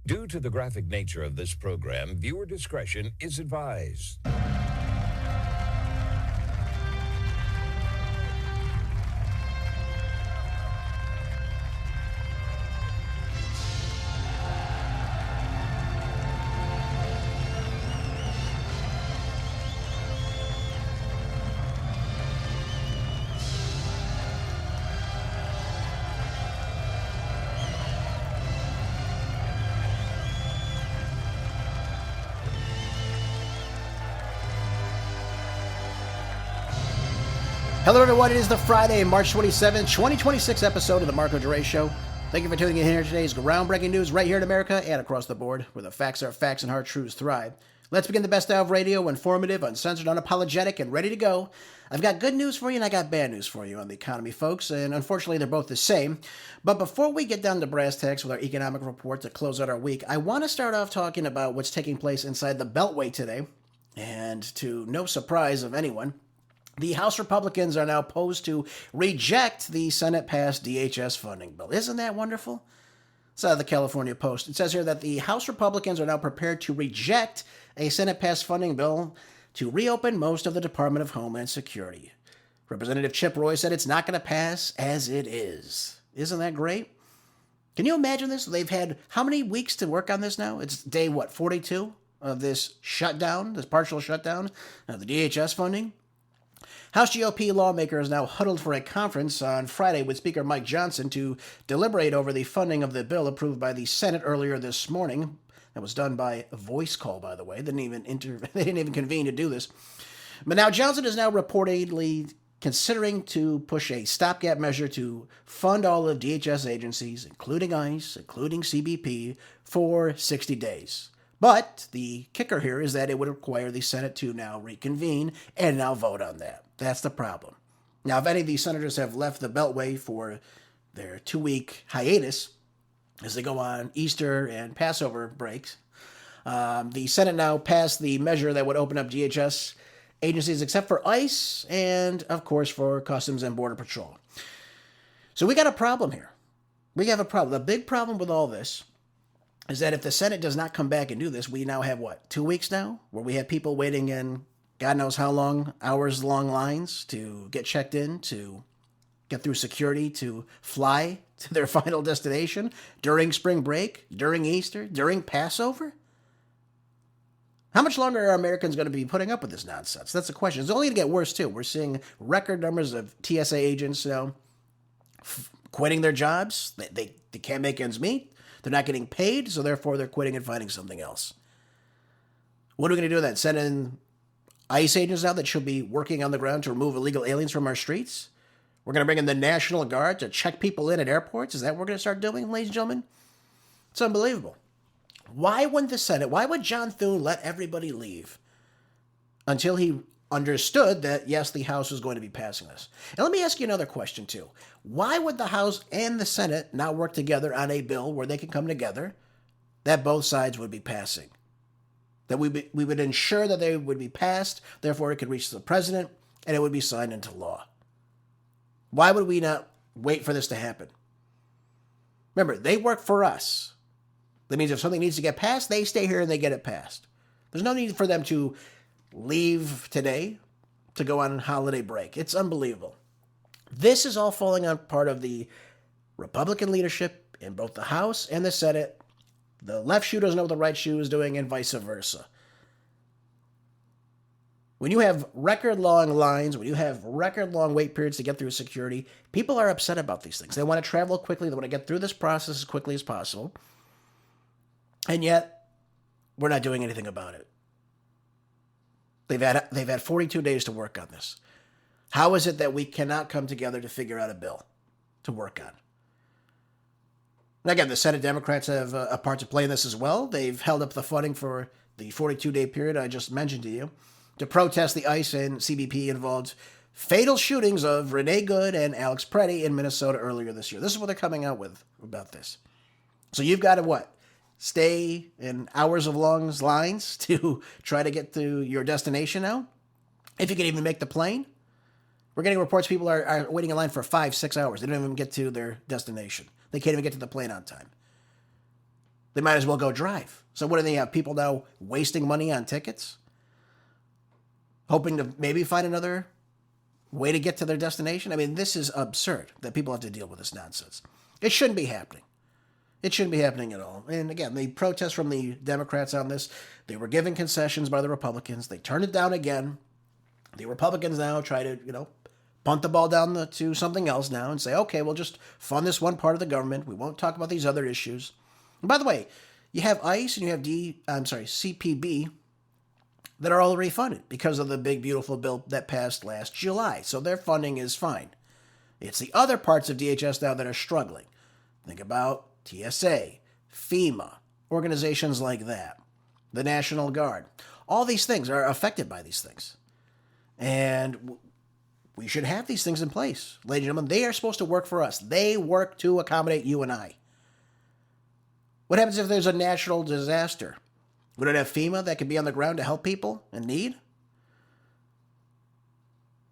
Due to the graphic nature of this program, viewer discretion is advised. Hello, everyone. It is the Friday, March 27th, 2026 episode of the Marco DeRay Show. Thank you for tuning in here. Today's groundbreaking news right here in America and across the board, where the facts are facts and hard truths thrive. Let's begin the best of radio, informative, uncensored, unapologetic, and ready to go. I've got good news for you and I got bad news for you on the economy, folks, and unfortunately they're both the same. But before we get down to brass tacks with our economic report to close out our week, I want to start off talking about what's taking place inside the Beltway today. And to no surprise of anyone, the House Republicans are now posed to reject the Senate-passed DHS funding bill. Isn't that wonderful? It's out of the California Post. It says here that the House Republicans are now prepared to reject a Senate-passed funding bill to reopen most of the Department of Homeland Security. Representative Chip Roy said it's not going to pass as it is. Isn't that great? Can you imagine this? They've had how many weeks to work on this now? It's day, 42 of this shutdown, this partial shutdown of the DHS funding? House GOP lawmakers now huddled for a conference on Friday with Speaker Mike Johnson to deliberate over the funding of the bill approved by the Senate earlier this morning. That was done by a voice call, by the way. They didn't even convene to do this. But now Johnson is now reportedly considering to push a stopgap measure to fund all of DHS agencies, including ICE, including CBP, for 60 days. But the kicker here is that it would require the Senate to now reconvene and now vote on that. That's the problem. Now, if any of these senators have left the Beltway for their 2-week hiatus as they go on Easter and Passover breaks, the Senate now passed the measure that would open up DHS agencies except for ICE and, of course, for Customs and Border Patrol. So we got a problem here. We have a problem. The big problem with all this is that if the Senate does not come back and do this, we now have, 2 weeks now, where we have people waiting in God knows how long, hours-long lines to get checked in, to get through security, to fly to their final destination during spring break, during Easter, during Passover? How much longer are Americans going to be putting up with this nonsense? That's the question. It's only going to get worse, too. We're seeing record numbers of TSA agents now quitting their jobs. They can't make ends meet. They're not getting paid, so therefore they're quitting and finding something else. What are we going to do then? Send in ICE agents now that should be working on the ground to remove illegal aliens from our streets? We're going to bring in the National Guard to check people in at airports? Is that what we're going to start doing, ladies and gentlemen? It's unbelievable. Why wouldn't the Senate, why would John Thune let everybody leave until he understood that, yes, the House was going to be passing this? And let me ask you another question, too. Why would the House and the Senate not work together on a bill where they can come together that both sides would be passing? That we would ensure that they would be passed, therefore it could reach the president, and it would be signed into law. Why would we not wait for this to happen? Remember, they work for us. That means if something needs to get passed, they stay here and they get it passed. There's no need for them to leave today to go on holiday break. It's unbelievable. This is all falling on part of the Republican leadership in both the House and the Senate. The left shoe doesn't know what the right shoe is doing, and vice versa. When you have record-long lines, when you have record-long wait periods to get through security, people are upset about these things. They want to travel quickly. They want to get through this process as quickly as possible. And yet, we're not doing anything about it. They've had 42 days to work on this. How is it that we cannot come together to figure out a bill to work on? And again, the Senate Democrats have a part to play in this as well. They've held up the funding for the 42-day period I just mentioned to you to protest the ICE and CBP-involved fatal shootings of Renee Good and Alex Preddy in Minnesota earlier this year. This is what they're coming out with about this. So you've got to what? Stay in hours of long lines to try to get to your destination now? If you can even make the plane? We're getting reports people are waiting in line for 5-6 hours. They don't even get to their destination. They can't even get to the plane on time. They might as well go drive. So what do they have? People now wasting money on tickets? Hoping to maybe find another way to get to their destination? I mean, this is absurd that people have to deal with this nonsense. It shouldn't be happening. It shouldn't be happening at all. And again, the protests from the Democrats on this, they were given concessions by the Republicans. They turned it down again. The Republicans now try to, punt the ball down to something else now and say, okay, we'll just fund this one part of the government. We won't talk about these other issues. And by the way, you have ICE and you have CPB that are already funded because of the big, beautiful bill that passed last July. So their funding is fine. It's the other parts of DHS now that are struggling. Think about TSA, FEMA, organizations like that, the National Guard. All these things are affected by these things. And we should have these things in place. Ladies and gentlemen, they are supposed to work for us. They work to accommodate you and I. What happens if there's a national disaster? We don't have FEMA that can be on the ground to help people in need?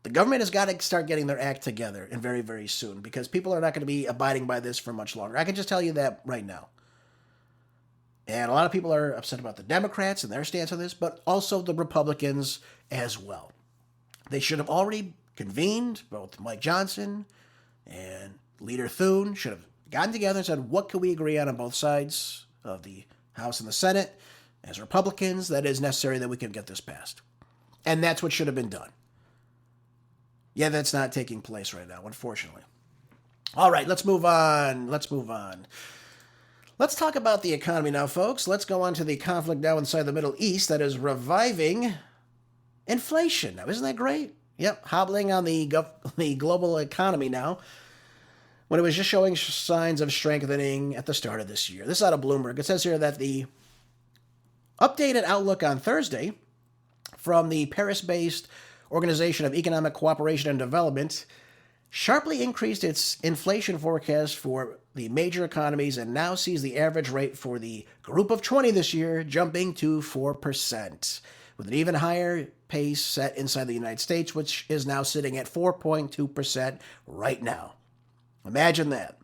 The government has got to start getting their act together, and very, very soon, because people are not going to be abiding by this for much longer. I can just tell you that right now. And a lot of people are upset about the Democrats and their stance on this, but also the Republicans as well. They should have already convened, both Mike Johnson and Leader Thune should have gotten together and said, what can we agree on both sides of the House and the Senate as Republicans that is necessary that we can get this passed. And that's what should have been done. Yeah, that's not taking place right now, unfortunately. All right, let's move on. Let's talk about the economy now, folks. Let's go on to the conflict now inside the Middle East that is reviving inflation. Now, isn't that great? Yep, hobbling on the global economy now, when it was just showing signs of strengthening at the start of this year. This is out of Bloomberg. It says here that the updated outlook on Thursday from the Paris-based Organization of Economic Cooperation and Development sharply increased its inflation forecast for the major economies and now sees the average rate for the Group of 20 this year jumping to 4%, with an even higher pace set inside the United States, which is now sitting at 4.2% right now. Imagine that.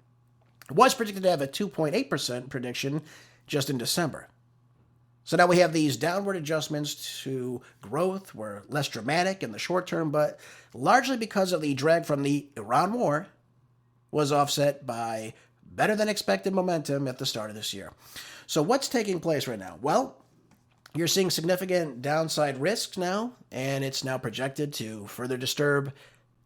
It was predicted to have a 2.8% prediction just in December. So now we have these downward adjustments to growth. Were less dramatic in the short term, but largely because of the drag from the Iran war was offset by better than expected momentum at the start of this year. So what's taking place right now? Well, you're seeing significant downside risks now, and it's now projected to further disturb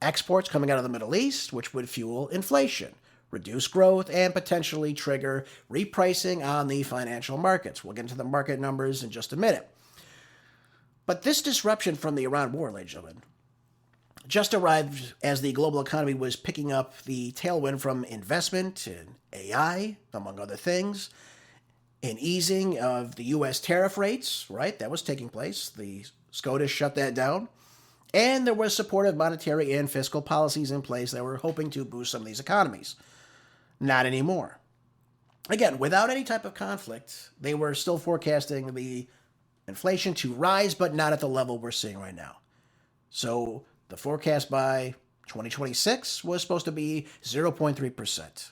exports coming out of the Middle East, which would fuel inflation, reduce growth, and potentially trigger repricing on the financial markets. We'll get into the market numbers in just a minute. But this disruption from the Iran war, ladies and gentlemen, just arrived as the global economy was picking up the tailwind from investment in AI, among other things, an easing of the U.S. tariff rates, right? That was taking place. The SCOTUS shut that down. And there was supportive monetary and fiscal policies in place that were hoping to boost some of these economies. Not anymore. Again, without any type of conflict, they were still forecasting the inflation to rise, but not at the level we're seeing right now. So the forecast by 2026 was supposed to be 0.3%.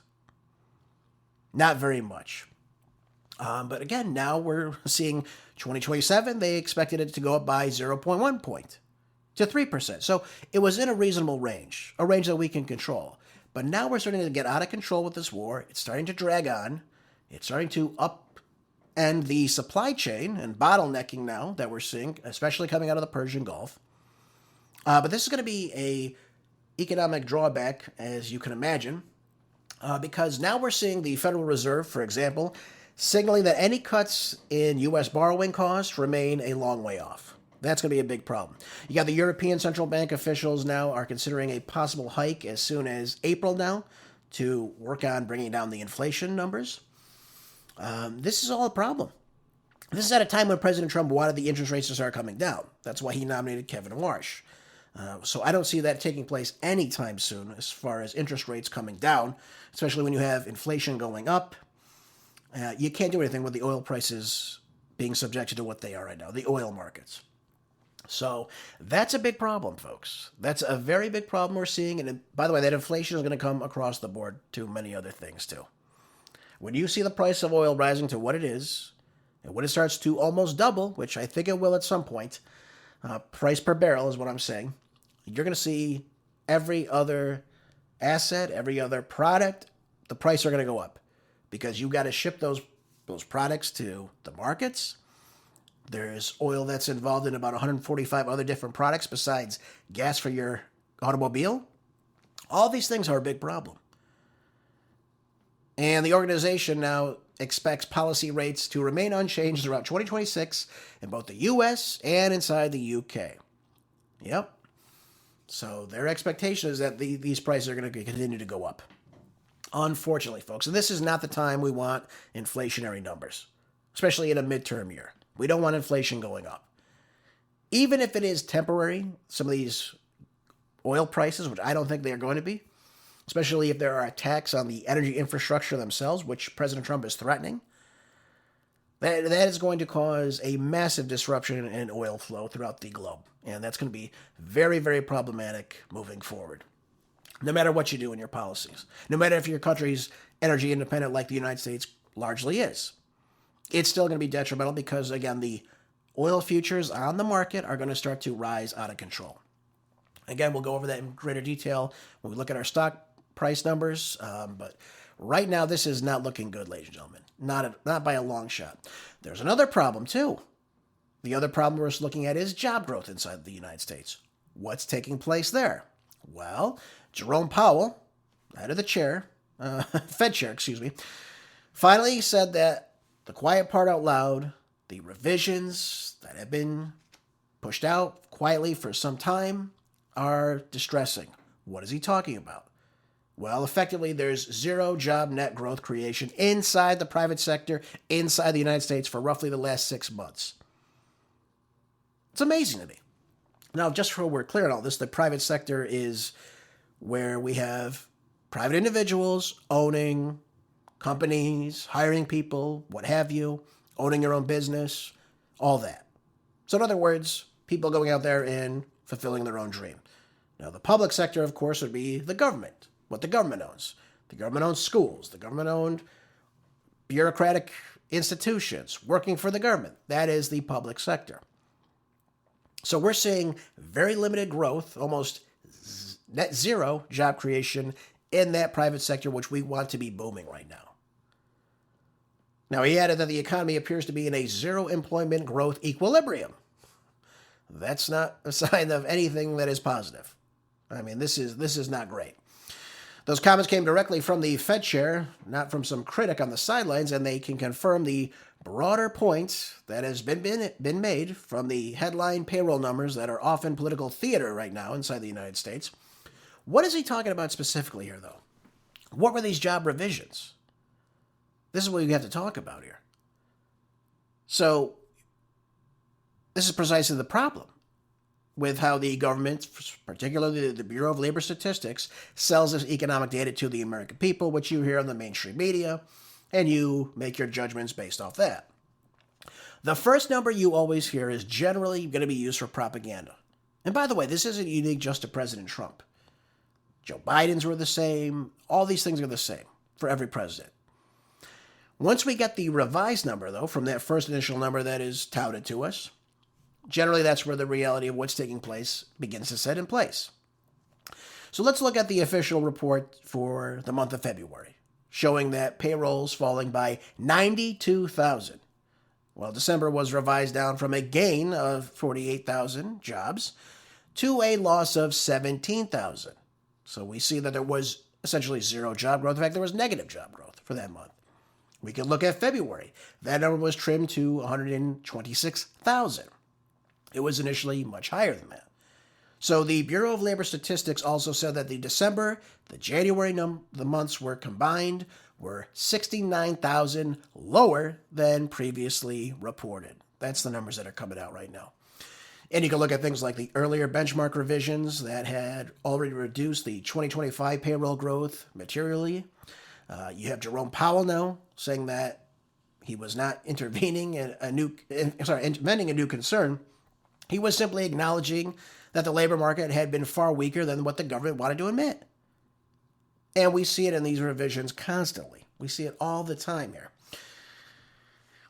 Not very much. But again, now we're seeing 2027, they expected it to go up by 0.1 point to 3%. So it was in a reasonable range, a range that we can control. But now we're starting to get out of control with this war. It's starting to drag on. It's starting to upend the supply chain and bottlenecking now that we're seeing, especially coming out of the Persian Gulf. But this is going to be a economic drawback, as you can imagine, because now we're seeing the Federal Reserve, for example, signaling that any cuts in U.S. borrowing costs remain a long way off. That's going to be a big problem. You got the European Central Bank officials now are considering a possible hike as soon as April now to work on bringing down the inflation numbers. This is all a problem. This is at a time when President Trump wanted the interest rates to start coming down. That's why he nominated Kevin Warsh. So I don't see that taking place anytime soon as far as interest rates coming down, especially when you have inflation going up. You can't do anything with the oil prices being subjected to what they are right now, the oil markets. So that's a big problem, folks. That's a very big problem we're seeing. And by the way, that inflation is going to come across the board to many other things too. When you see the price of oil rising to what it is, and when it starts to almost double, which I think it will at some point, price per barrel is what I'm saying, you're going to see every other asset, every other product, the price are going to go up because you got to ship those products to the markets. There's oil that's involved in about 145 other different products besides gas for your automobile. All these things are a big problem. And the organization now expects policy rates to remain unchanged throughout 2026 in both the U.S. and inside the UK. Yep. So their expectation is that these prices are going to continue to go up. Unfortunately, folks, and this is not the time we want inflationary numbers, especially in a midterm year. We don't want inflation going up. Even if it is temporary, some of these oil prices, which I don't think they are going to be, especially if there are attacks on the energy infrastructure themselves, which President Trump is threatening, that is going to cause a massive disruption in oil flow throughout the globe. And that's going to be very, very problematic moving forward. No matter what you do in your policies, no matter if your country's energy independent like the United States largely is, it's still going to be detrimental because, again, the oil futures on the market are going to start to rise out of control. Again, we'll go over that in greater detail when we look at our stock price numbers. But right now, this is not looking good, ladies and gentlemen. Not by a long shot. There's another problem, too. The other problem we're looking at is job growth inside the United States. What's taking place there? Well, Jerome Powell, head of the chair, Fed chair, finally said that the quiet part out loud, the revisions that have been pushed out quietly for some time are distressing. What is he talking about? Well, effectively, there's zero job net growth creation inside the private sector, inside the United States for roughly the last 6 months. It's amazing to me. Now, just so we're clear on all this, the private sector is where we have private individuals owning companies, hiring people, what have you, owning your own business, all that. So in other words, people going out there and fulfilling their own dream. Now, the public sector, of course, would be the government, what the government owns. The government owns schools. The government owned bureaucratic institutions working for the government. That is the public sector. So we're seeing very limited growth, almost net zero job creation in that private sector, which we want to be booming right now. Now, he added that the economy appears to be in a zero employment growth equilibrium. That's not a sign of anything that is positive. I mean, this is not great. Those comments came directly from the Fed chair, not from some critic on the sidelines, and they can confirm the broader point that has been made from the headline payroll numbers that are often political theater right now inside the United States. What is he talking about specifically here, though? What were these job revisions? This is what we have to talk about here. So, this is precisely the problem with how the government, particularly the Bureau of Labor Statistics, sells this economic data to the American people, which you hear on the mainstream media, and you make your judgments based off that. The first number you always hear is generally going to be used for propaganda. And by the way, this isn't unique just to President Trump. Joe Biden's were the same. All these things are the same for every president. Once we get the revised number, though, from that first initial number that is touted to us, generally that's where the reality of what's taking place begins to set in place. So let's look at the official report for the month of February, showing that payrolls falling by 92,000. Well, December was revised down from a gain of 48,000 jobs to a loss of 17,000. So we see that there was essentially zero job growth. In fact, there was negative job growth for that month. We can look at February. That number was trimmed to 126,000. It was initially much higher than that. So the Bureau of Labor Statistics also said that the December, the January the months were combined were 69,000 lower than previously reported. That's the numbers that are coming out right now. And you can look at things like the earlier benchmark revisions that had already reduced the 2025 payroll growth materially. You have Jerome Powell now saying that he was not intervening in inventing a new concern. He was simply acknowledging that the labor market had been far weaker than what the government wanted to admit. And we see it in these revisions constantly. We see it all the time here.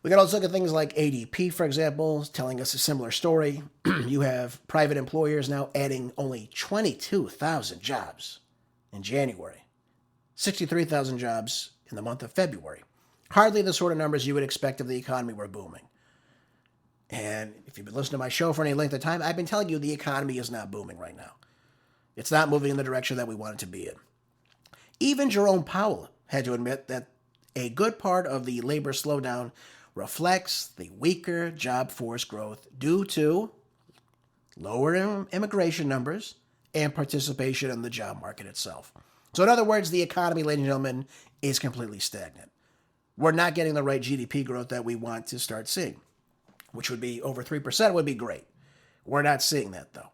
We can also look at things like ADP, for example, telling us a similar story. You have private employers now adding only 22,000 jobs in January, 63,000 jobs in the month of February. Hardly the sort of numbers you would expect if the economy were booming. And if you've been listening to my show for any length of time, I've been telling you the economy is not booming right now. It's not moving in the direction that we want it to be in. Even Jerome Powell had to admit that a good part of the labor slowdown reflects the weaker job force growth due to lower immigration numbers and participation in the job market itself. So in other words, the economy, ladies and gentlemen, is completely stagnant. We're not getting the right GDP growth that we want to start seeing, which would be over 3% would be great. We're not seeing that, though.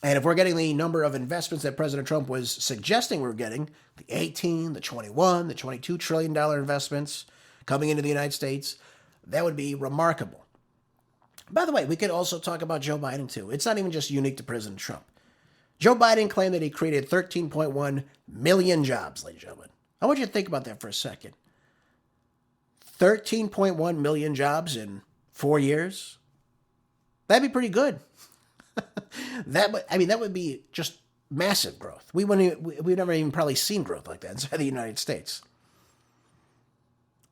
And if we're getting the number of investments that President Trump was suggesting we're getting, the 18, the 21, the $22 trillion investments coming into the United States, that would be remarkable. By the way, we could also talk about Joe Biden, too. It's not even just unique to President Trump. Joe Biden claimed that he created 13.1 million jobs, ladies and gentlemen. I want you to think about that for a second. 13.1 million jobs in 4 years? That'd be pretty good. That would be just massive growth. We've never even probably seen growth like that inside the United States.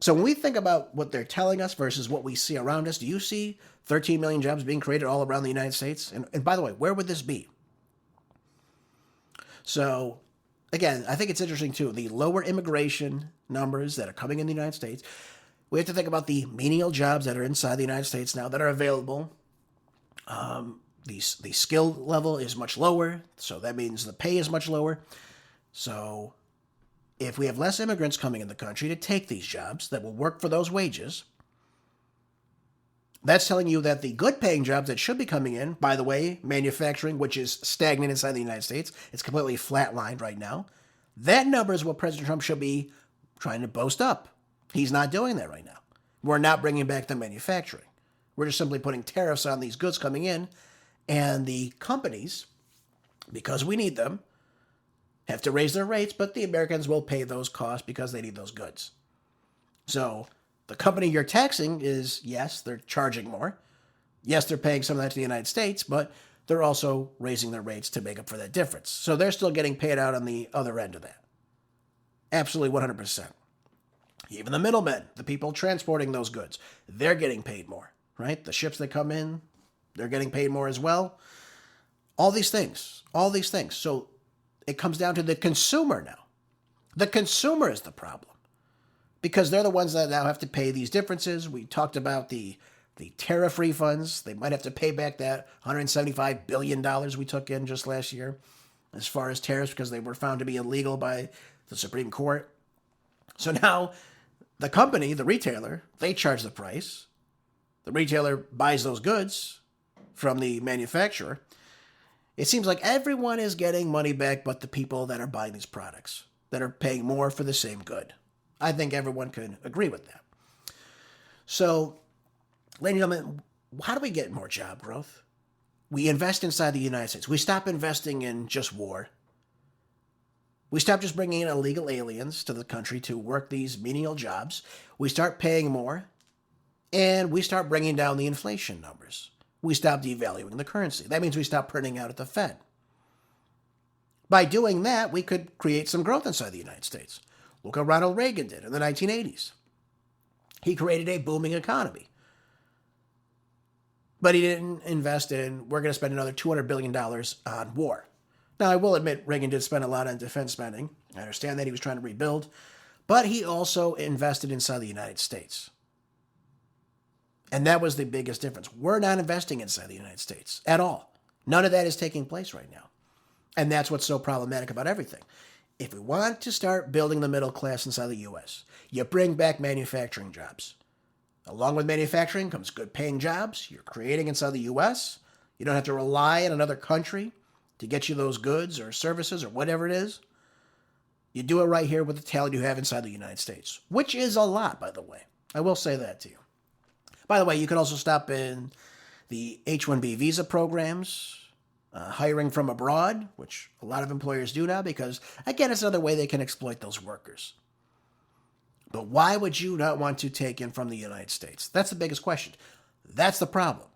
So when we think about what they're telling us versus what we see around us, do you see 13 million jobs being created all around the United States? And by the way, where would this be? So, again, I think it's interesting, too, the lower immigration numbers that are coming in the United States. We have to think about the menial jobs that are inside the United States now that are available. The skill level is much lower, so that means the pay is much lower. So if we have less immigrants coming in the country to take these jobs that will work for those wages, that's telling you that the good-paying jobs that should be coming in, by the way, manufacturing, which is stagnant inside the United States, it's completely flatlined right now, that number is what President Trump should be trying to boast up. He's not doing that right now. We're not bringing back the manufacturing. We're just simply putting tariffs on these goods coming in, and the companies, because we need them, have to raise their rates, but the Americans will pay those costs because they need those goods. So the company you're taxing is, yes, they're charging more. Yes, they're paying some of that to the United States, but they're also raising their rates to make up for that difference. So they're still getting paid out on the other end of that. Absolutely 100%. Even the middlemen, the people transporting those goods, they're getting paid more, right? The ships that come in, they're getting paid more as well. All these things. So it comes down to the consumer now. The consumer is the problem because they're the ones that now have to pay these differences. We talked about the tariff refunds. They might have to pay back that $175 billion we took in just last year as far as tariffs because they were found to be illegal by the Supreme Court. So now the company, the retailer, they charge the price. The retailer buys those goods from the manufacturer. It seems like everyone is getting money back but the people that are buying these products, that are paying more for the same good. I think everyone could agree with that. So, ladies and gentlemen, how do we get more job growth? We invest inside the United States. We stop investing in just war. We stop just bringing in illegal aliens to the country to work these menial jobs. We start paying more, and we start bringing down the inflation numbers. We stop devaluing the currency. That means we stop printing out at the Fed. By doing that, we could create some growth inside the United States. Look what Ronald Reagan did in the 1980s. He created a booming economy. But he didn't invest in, we're going to spend another $200 billion on war. Now, I will admit Reagan did spend a lot on defense spending. I understand that he was trying to rebuild. But he also invested inside the United States. And that was the biggest difference. We're not investing inside the United States at all. None of that is taking place right now. And that's what's so problematic about everything. If we want to start building the middle class inside the U.S., you bring back manufacturing jobs. Along with manufacturing comes good paying jobs you're creating inside the U.S. You don't have to rely on another country to get you those goods or services or whatever it is. You do it right here with the talent you have inside the United States, which is a lot, by the way. I will say that to you. By the way, you can also stop in the H-1B visa programs. hiring from abroad, which a lot of employers do now because, again, it's another way they can exploit those workers. But why would you not want to take in from the United States? That's the biggest question. That's the problem.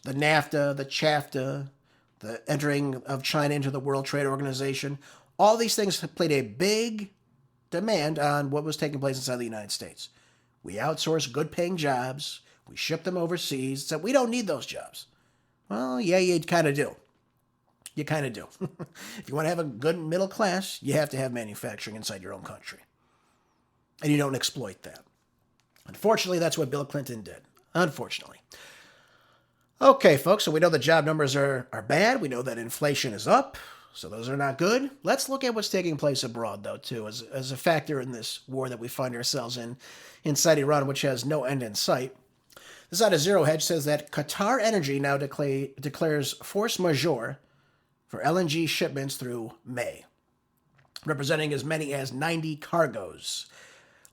The NAFTA, the CHAFTA, the entering of China into the World Trade Organization, all these things played a big demand on what was taking place inside the United States. We outsource good-paying jobs. We ship them overseas. So we don't need those jobs. Well, yeah, you kind of do. You kind of do. If you want to have a good middle class, you have to have manufacturing inside your own country. And you don't exploit that. Unfortunately, that's what Bill Clinton did. Unfortunately. Okay, folks, so we know the job numbers are bad. We know that inflation is up. So those are not good. Let's look at what's taking place abroad, though, too, as a factor in this war that we find ourselves in inside Iran, which has no end in sight. This out of ZeroHedge says that QatarEnergy now declares force majeure for LNG shipments through May, representing as many as 90 cargoes.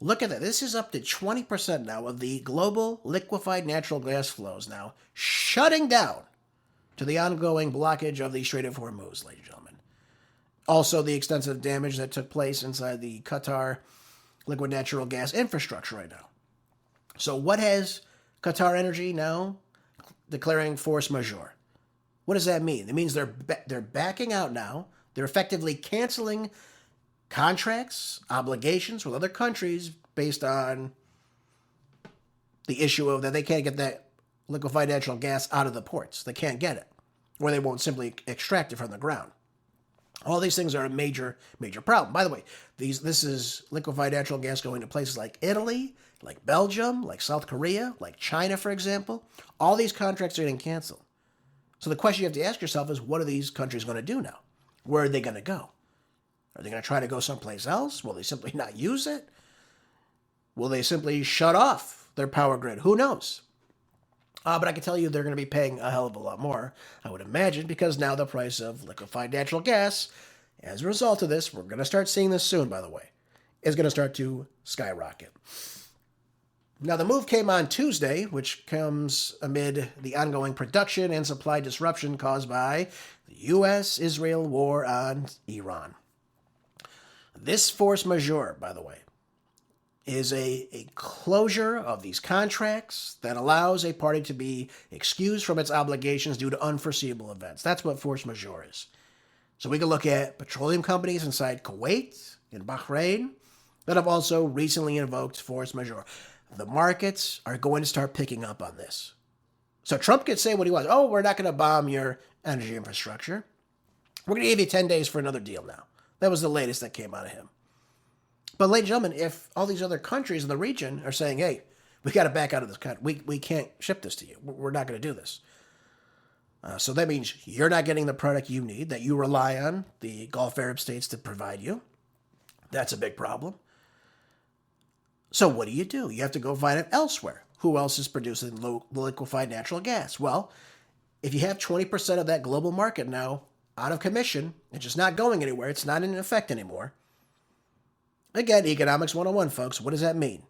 Look at that. This is up to 20% now of the global liquefied natural gas flows now shutting down to the ongoing blockage of the Strait of Hormuz, ladies and gentlemen. Also, the extensive damage that took place inside the Qatar liquid natural gas infrastructure right now. So what has QatarEnergy now declaring force majeure? What does that mean? It means they're backing out now. They're effectively canceling contracts, obligations with other countries based on the issue of that they can't get that liquefied natural gas out of the ports. They can't get it, or they won't simply extract it from the ground. All these things are a major problem. By the way, this is liquefied natural gas going to places like Italy, like Belgium, like South Korea, like China, for example. All these contracts are getting canceled. So the question you have to ask yourself is, what are these countries going to do now? Where are they going to go? Are they going to try to go someplace else? Will they simply not use it? Will they simply shut off their power grid? Who knows? But I can tell you they're going to be paying a hell of a lot more, I would imagine, because now the price of liquefied natural gas, as a result of this, we're going to start seeing this soon, by the way, is going to start to skyrocket. Now, the move came on Tuesday, which comes amid the ongoing production and supply disruption caused by the U.S.-Israel war on Iran. This force majeure, by the way, is a closure of these contracts that allows a party to be excused from its obligations due to unforeseeable events. That's what force majeure is. So we can look at petroleum companies inside Kuwait and Bahrain that have also recently invoked force majeure. The markets are going to start picking up on this. So Trump could say what he wants. Oh, we're not going to bomb your energy infrastructure. We're going to give you 10 days for another deal now. That was the latest that came out of him. But ladies and gentlemen, if all these other countries in the region are saying, hey, we got to back out of this country. We can't ship this to you. We're not going to do this. So that means you're not getting the product you need, that you rely on the Gulf Arab states to provide you. That's a big problem. So what do? You have to go find it elsewhere. Who else is producing liquefied natural gas? Well, if you have 20% of that global market now out of commission, it's just not going anywhere, it's not in effect anymore. Again, economics 101, folks. What does that mean?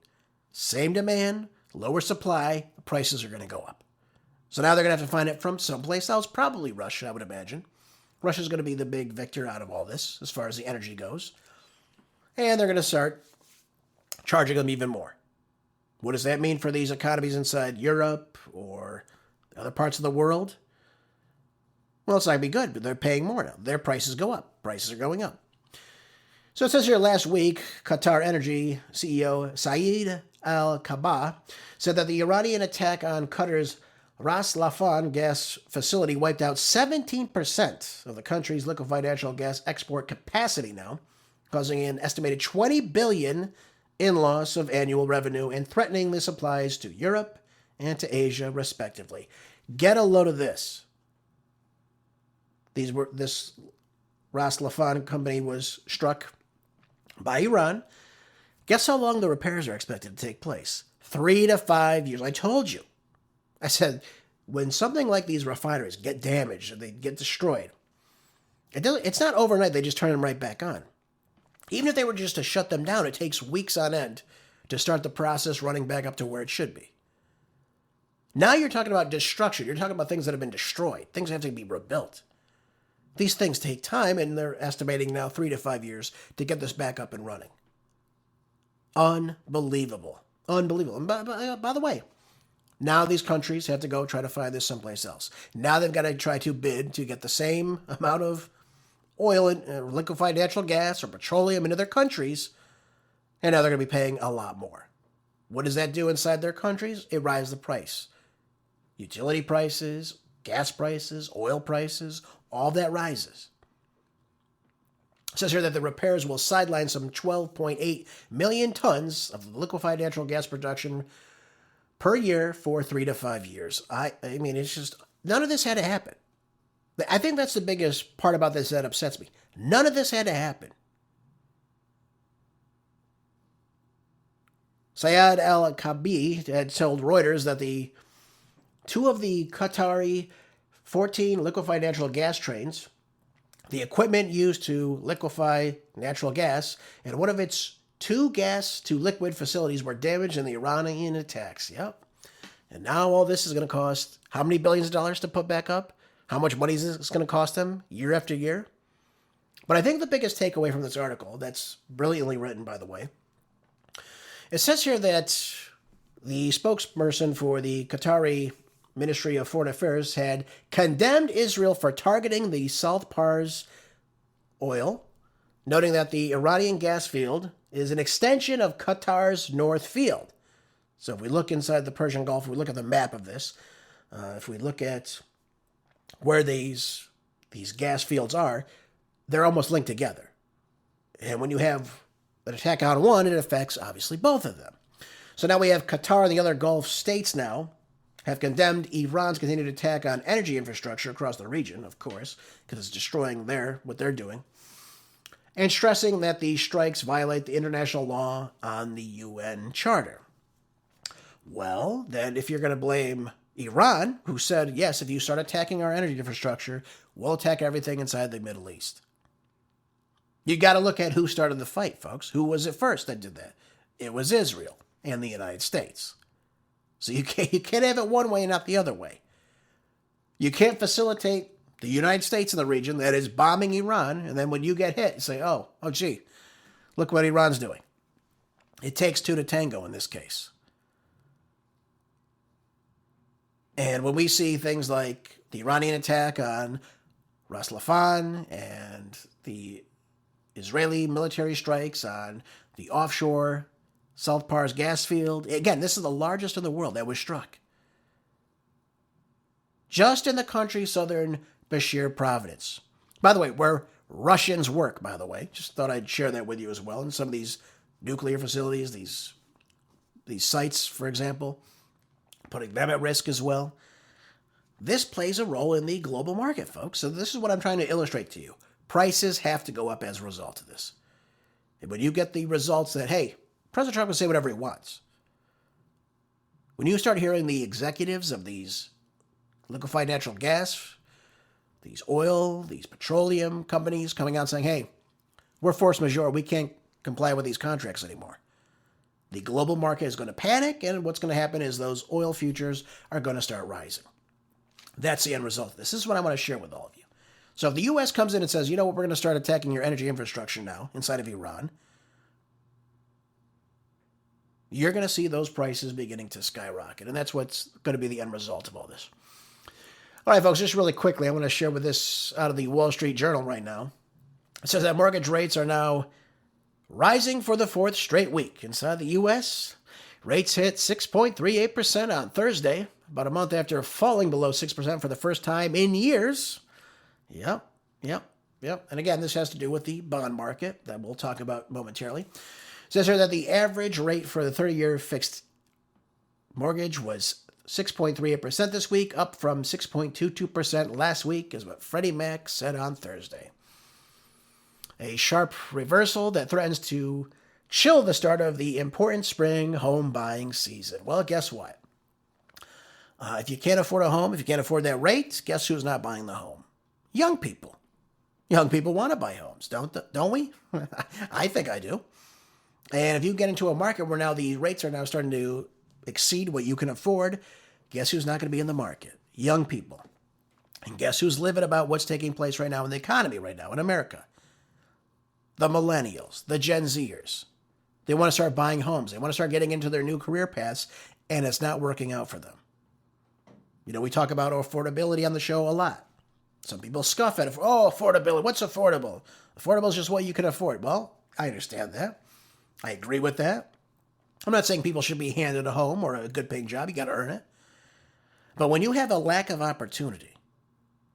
Same demand, lower supply, prices are going to go up. So now they're going to have to find it from someplace else, probably Russia, I would imagine. Russia's going to be the big victor out of all this, as far as the energy goes. And they're going to start charging them even more. What does that mean for these economies inside Europe or other parts of the world? Well, it's not going to be good, but they're paying more now. Their prices go up. Prices are going up. So it says here last week, QatarEnergy CEO Saeed Al-Kabah said that the Iranian attack on Qatar's Ras Laffan gas facility wiped out 17% of the country's liquefied natural gas export capacity now, causing an estimated $20 billion in loss of annual revenue and threatening the supplies to Europe and to Asia, respectively. Get a load of this. This Ras Laffan company was struck by Iran. Guess how long the repairs are expected to take place? 3 to 5 years. I told you. I said, when something like these refineries get damaged or they get destroyed, it's not overnight they just turn them right back on. Even if they were just to shut them down, it takes weeks on end to start the process running back up to where it should be. Now you're talking about destruction. You're talking about things that have been destroyed. Things that have to be rebuilt. These things take time, and they're estimating now 3 to 5 years to get this back up and running. Unbelievable. Unbelievable. And by the way, now these countries have to go try to find this someplace else. Now they've got to try to bid to get the same amount of oil and liquefied natural gas or petroleum into their countries, and now they're going to be paying a lot more. What does that do inside their countries? It rises the price. Utility prices, gas prices, oil prices, all that rises. It says here that the repairs will sideline some 12.8 million tons of liquefied natural gas production per year for 3 to 5 years. I mean, it's just, none of this had to happen. I think that's the biggest part about this that upsets me. None of this had to happen. Sayed Al-Kabi had told Reuters that the two of the Qatari 14 liquefied natural gas trains, the equipment used to liquefy natural gas, and one of its 2 gas-to-liquid facilities were damaged in the Iranian attacks. Yep. And now all this is going to cost how many billions of dollars to put back up? How much money is this going to cost them year after year? But I think the biggest takeaway from this article, that's brilliantly written, by the way, it says here that the spokesperson for the Qatari Ministry of Foreign Affairs had condemned Israel for targeting the South Pars oil, noting that the Iranian gas field is an extension of Qatar's North Field. So if we look inside the Persian Gulf, if we look at the map of this, if we look at where these gas fields are, they're almost linked together. And when you have an attack on one, it affects, obviously, both of them. So now we have Qatar and the other Gulf states now have condemned Iran's continued attack on energy infrastructure across the region, of course, because it's destroying what they're doing, and stressing that the strikes violate the international law on the UN Charter. Well, then if you're going to blame Iran, who said, yes, if you start attacking our energy infrastructure, we'll attack everything inside the Middle East. You got to look at who started the fight, folks. Who was it first that did that? It was Israel and the United States. So you can't have it one way and not the other way. You can't facilitate the United States in the region that is bombing Iran, and then when you get hit, you say, oh, gee, look what Iran's doing. It takes 2 to tango in this case. And when we see things like the Iranian attack on Ras Laffan and the Israeli military strikes on the offshore South Pars gas field, again, this is the largest in the world that was struck. Just in the country southern Bashir Province. By the way, where Russians work, by the way. Just thought I'd share that with you as well. And some of these nuclear facilities, these sites, for example, putting them at risk as well. This plays a role in the global market, folks. So this is what I'm trying to illustrate to you. Prices have to go up as a result of this. And when you get the results that, hey, President Trump can say whatever he wants. When you start hearing the executives of these liquefied natural gas, these oil, these petroleum companies coming out saying, hey, we're force majeure, we can't comply with these contracts anymore. The global market is going to panic, and what's going to happen is those oil futures are going to start rising. That's the end result of this. This is what I want to share with all of you. So if the U.S. comes in and says, you know what, we're going to start attacking your energy infrastructure now inside of Iran, you're going to see those prices beginning to skyrocket. And that's what's going to be the end result of all this. All right, folks, just really quickly, I want to share with this out of the Wall Street Journal right now. It says that mortgage rates are now rising for the 4th straight week. Inside the U.S., rates hit 6.38% on Thursday, about a month after falling below 6% for the first time in years. Yep. And again, this has to do with the bond market that we'll talk about momentarily. It says here that the average rate for the 30-year fixed mortgage was 6.38% this week, up from 6.22% last week, is what Freddie Mac said on Thursday. A sharp reversal that threatens to chill the start of the important spring home buying season. Well, guess what? If you can't afford a home, if you can't afford that rate, guess who's not buying the home? Young people. Young people want to buy homes, don't we? I think I do. And if you get into a market where now the rates are now starting to exceed what you can afford, guess who's not going to be in the market? Young people. And guess who's livid about what's taking place right now in the economy right now in America? The millennials, the Gen Zers. They want to start buying homes. They want to start getting into their new career paths, and it's not working out for them. You know, we talk about affordability on the show a lot. Some people scoff at it. Oh, affordability. What's affordable? Affordable is just what you can afford. Well, I understand that. I agree with that. I'm not saying people should be handed a home or a good paying job. You got to earn it. But when you have a lack of opportunity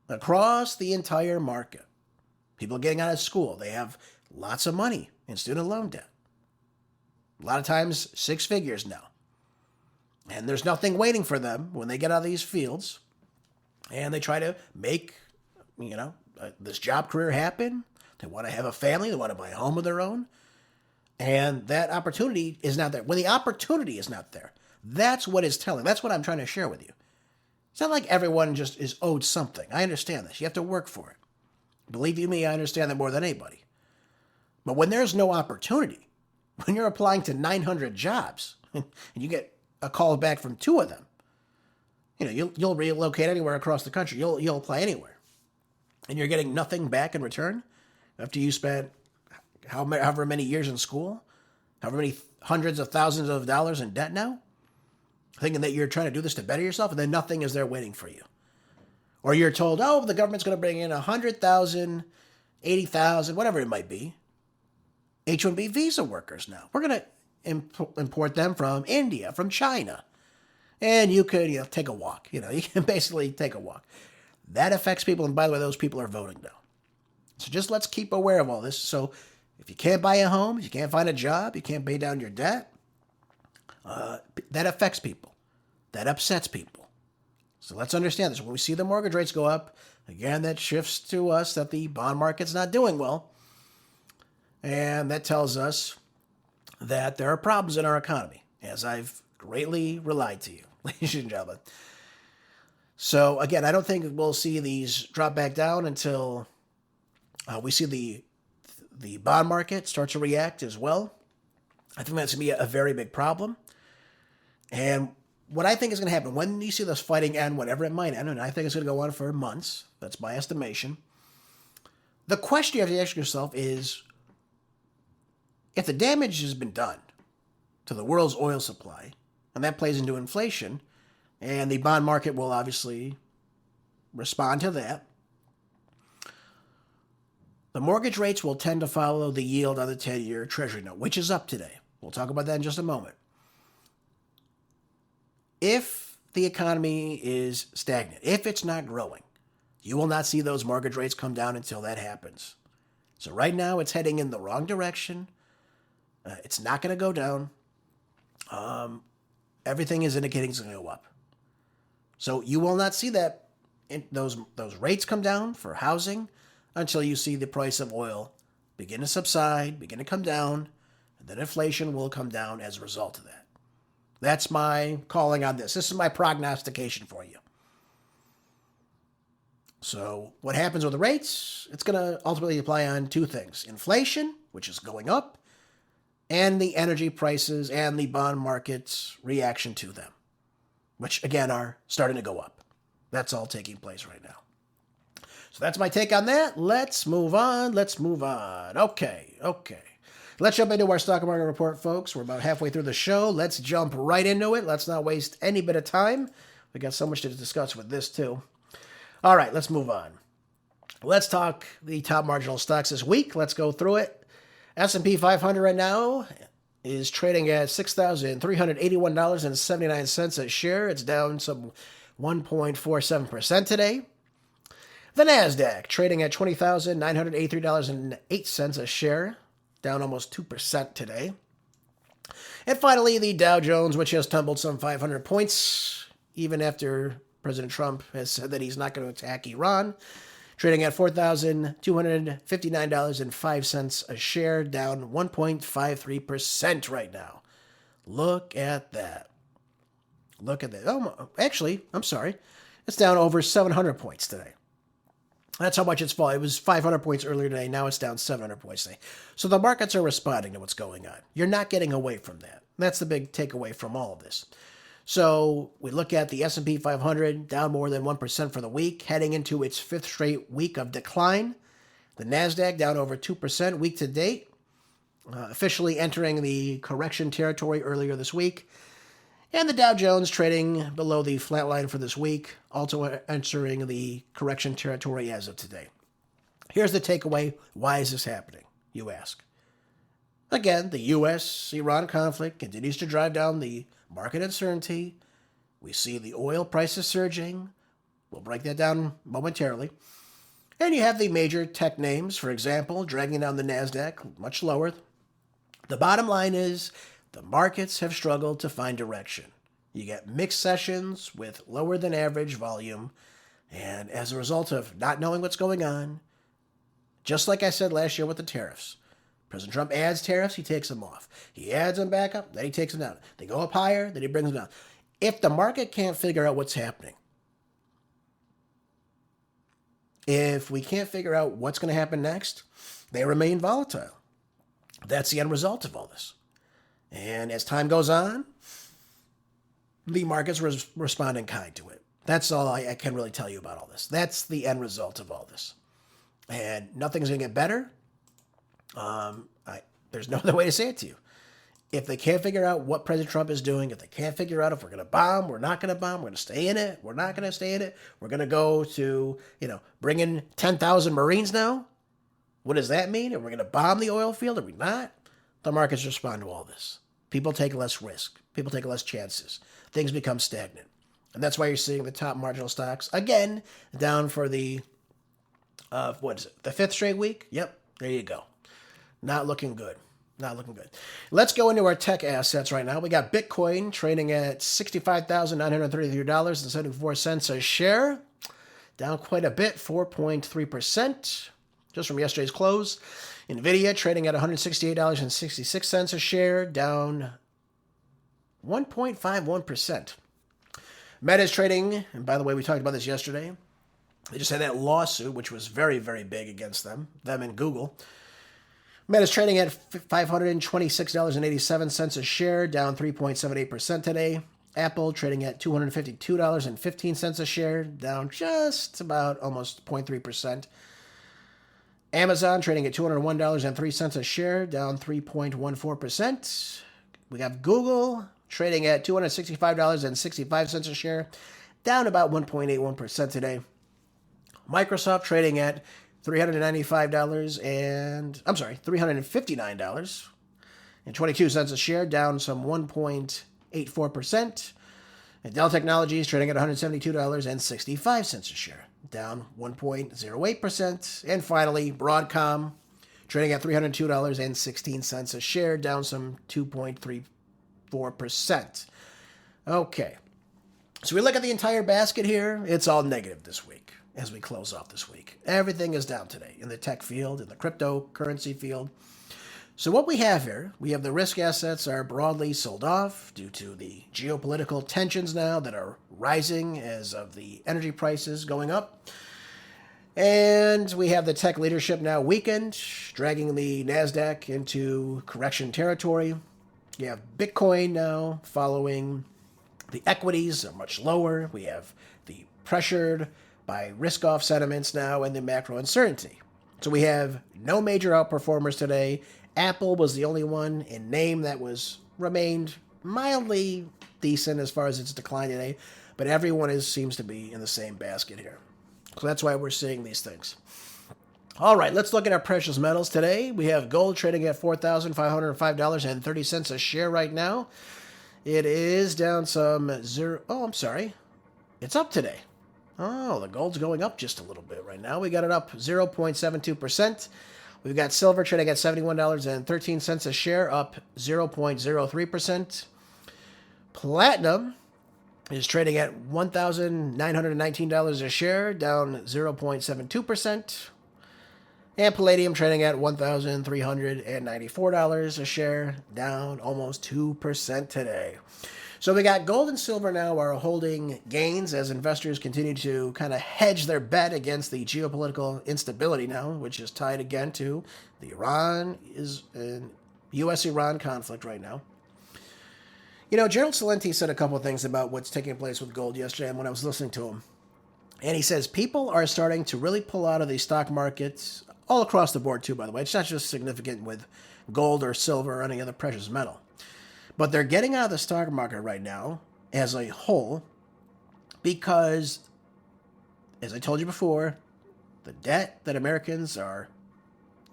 across the entire market, people getting out of school, they have lots of money in student loan debt. A lot of times, 6 figures now. And there's nothing waiting for them when they get out of these fields and they try to make, this job career happen. They want to have a family. They want to buy a home of their own. And that opportunity is not there. When the opportunity is not there, that's what is telling. That's what I'm trying to share with you. It's not like everyone just is owed something. I understand this. You have to work for it. Believe you me, I understand that more than anybody. But when there's no opportunity, when you're applying to 900 jobs and you get a call back from 2 of them, you'll relocate anywhere across the country. You'll apply anywhere. And you're getting nothing back in return after you spent however many years in school, however many hundreds of thousands of dollars in debt now, thinking that you're trying to do this to better yourself, and then nothing is there waiting for you. Or you're told, oh, the government's going to bring in 100,000, 80,000, whatever it might be, H-1B visa workers now. We're going to import them from India, from China. And you could, take a walk. You can basically take a walk. That affects people, and by the way, those people are voting now. So just let's keep aware of all this. So if you can't buy a home, if you can't find a job, you can't pay down your debt, that affects people. That upsets people. So let's understand this. When we see the mortgage rates go up, again, that shifts to us that the bond market's not doing well. And that tells us that there are problems in our economy, as I've greatly relied to you, ladies and gentlemen. So again, I don't think we'll see these drop back down until we see the bond market start to react as well. I think that's going to be a very big problem. And what I think is going to happen when you see this fighting end, whatever it might end, and I think it's going to go on for months, that's my estimation. The question you have to ask yourself is, if the damage has been done to the world's oil supply, and that plays into inflation, and the bond market will obviously respond to that, the mortgage rates will tend to follow the yield on the 10-year Treasury note, which is up today. We'll talk about that in just a moment. If the economy is stagnant, if it's not growing, you will not see those mortgage rates come down until that happens. So right now, it's heading in the wrong direction. It's not going to go down. Everything is indicating it's going to go up. So you will not see that those rates come down for housing until you see the price of oil begin to subside, begin to come down, and then inflation will come down as a result of that. That's my calling on this. This is my prognostication for you. So what happens with the rates? It's going to ultimately apply on 2 things. Inflation, which is going up, and the energy prices and the bond market's reaction to them, which, again, are starting to go up. That's all taking place right now. So that's my take on that. Let's move on. Okay. Let's jump into our stock market report, folks. We're about halfway through the show. Let's jump right into it. Let's not waste any bit of time. We got so much to discuss with this, too. All right, let's move on. Let's talk the top marginal stocks this week. Let's go through it. S&P 500 right now is trading at $6,381.79 a share. It's down some 1.47% today. The NASDAQ trading at $20,983.08 a share, down almost 2% today. And finally, the Dow Jones, which has tumbled some 500 points, even after President Trump has said that he's not going to attack Iran, trading at $4,259.05 a share, down 1.53% right now. Look at that. Oh, actually, I'm sorry. It's down over 700 points today. That's how much it's fallen. It was 500 points earlier today. Now it's down 700 points today. So the markets are responding to what's going on. You're not getting away from that. That's the big takeaway from all of this. So we look at the S&P 500 down more than 1% for the week, heading into its fifth straight week of decline. The NASDAQ down over 2% week to date, officially entering the correction territory earlier this week. And the Dow Jones trading below the flat line for this week, also entering the correction territory as of today. Here's the takeaway. Why is this happening, you ask? Again, the U.S.-Iran conflict continues to drive down the market uncertainty. We see the oil prices surging. We'll break that down momentarily. And you have the major tech names, for example, dragging down the NASDAQ much lower. The bottom line is the markets have struggled to find direction. You get mixed sessions with lower than average volume. And as a result of not knowing what's going on, just like I said last year with the tariffs, President Trump adds tariffs, he takes them off. He adds them back up, then he takes them down. They go up higher, then he brings them down. If the market can't figure out what's happening, if we can't figure out what's going to happen next, they remain volatile. That's the end result of all this. And as time goes on, the market's respond in kind to it. That's all I can really tell you about all this. That's the end result of all this. And nothing's going to get better. There's no other way to say it to you. If they can't figure out what President Trump is doing, if they can't figure out if we're going to bomb, we're not going to bomb, we're going to stay in it, we're not going to stay in it, we're going to go to, bring in 10,000 Marines now. What does that mean? Are we going to bomb the oil field? Are we not? The markets respond to all this. People take less risk. People take less chances. Things become stagnant. And that's why you're seeing the top marginal stocks, again, down for the, the fifth straight week? Yep, there you go. Not looking good. Not looking good. Let's go into our tech assets right now. We got Bitcoin trading at $65,933.74 a share. Down quite a bit, 4.3%, just from yesterday's close. NVIDIA trading at $168.66 a share, down 1.51%. Meta is trading, and by the way, we talked about this yesterday. They just had that lawsuit, which was very, very big against them and Google. Meta's trading at $526.87 a share, down 3.78% today. Apple trading at $252.15 a share, down just about almost 0.3%. Amazon trading at $201.03 a share, down 3.14%. We have Google trading at $265.65 a share, down about 1.81% today. Microsoft trading at $359.22 a share, down some 1.84%. And Dell Technologies trading at $172.65 a share, down 1.08%. And finally, Broadcom trading at $302.16 a share, down some 2.34%. Okay, so we look at the entire basket here. It's all negative this week. As we close off this week, everything is down today in the tech field, in the cryptocurrency field. So what we have here, we have the risk assets are broadly sold off due to the geopolitical tensions now that are rising as of the energy prices going up. And we have the tech leadership now weakened, dragging the NASDAQ into correction territory. You have Bitcoin now following the equities are much lower. We have the pressured by risk-off sentiments now and the macro uncertainty. So we have no major outperformers today. Apple was the only one in name that remained mildly decent as far as its decline today, but everyone seems to be in the same basket here. So that's why we're seeing these things. All right, let's look at our precious metals today. We have gold trading at $4,505.30 a share right now. It is down some it's up today. Oh, the gold's going up just a little bit right now. We got it up 0.72%. We've got silver trading at $71.13 a share, up 0.03%. Platinum is trading at $1,919 a share, down 0.72%. And palladium trading at $1,394 a share, down almost 2% today. So we got gold and silver now are holding gains as investors continue to kind of hedge their bet against the geopolitical instability now, which is tied again to the U.S.-Iran conflict right now. Gerald Celente said a couple of things about what's taking place with gold yesterday when I was listening to him. And he says people are starting to really pull out of the stock markets all across the board, too, by the way. It's not just significant with gold or silver or any other precious metal. But they're getting out of the stock market right now as a whole because, as I told you before, the debt that Americans are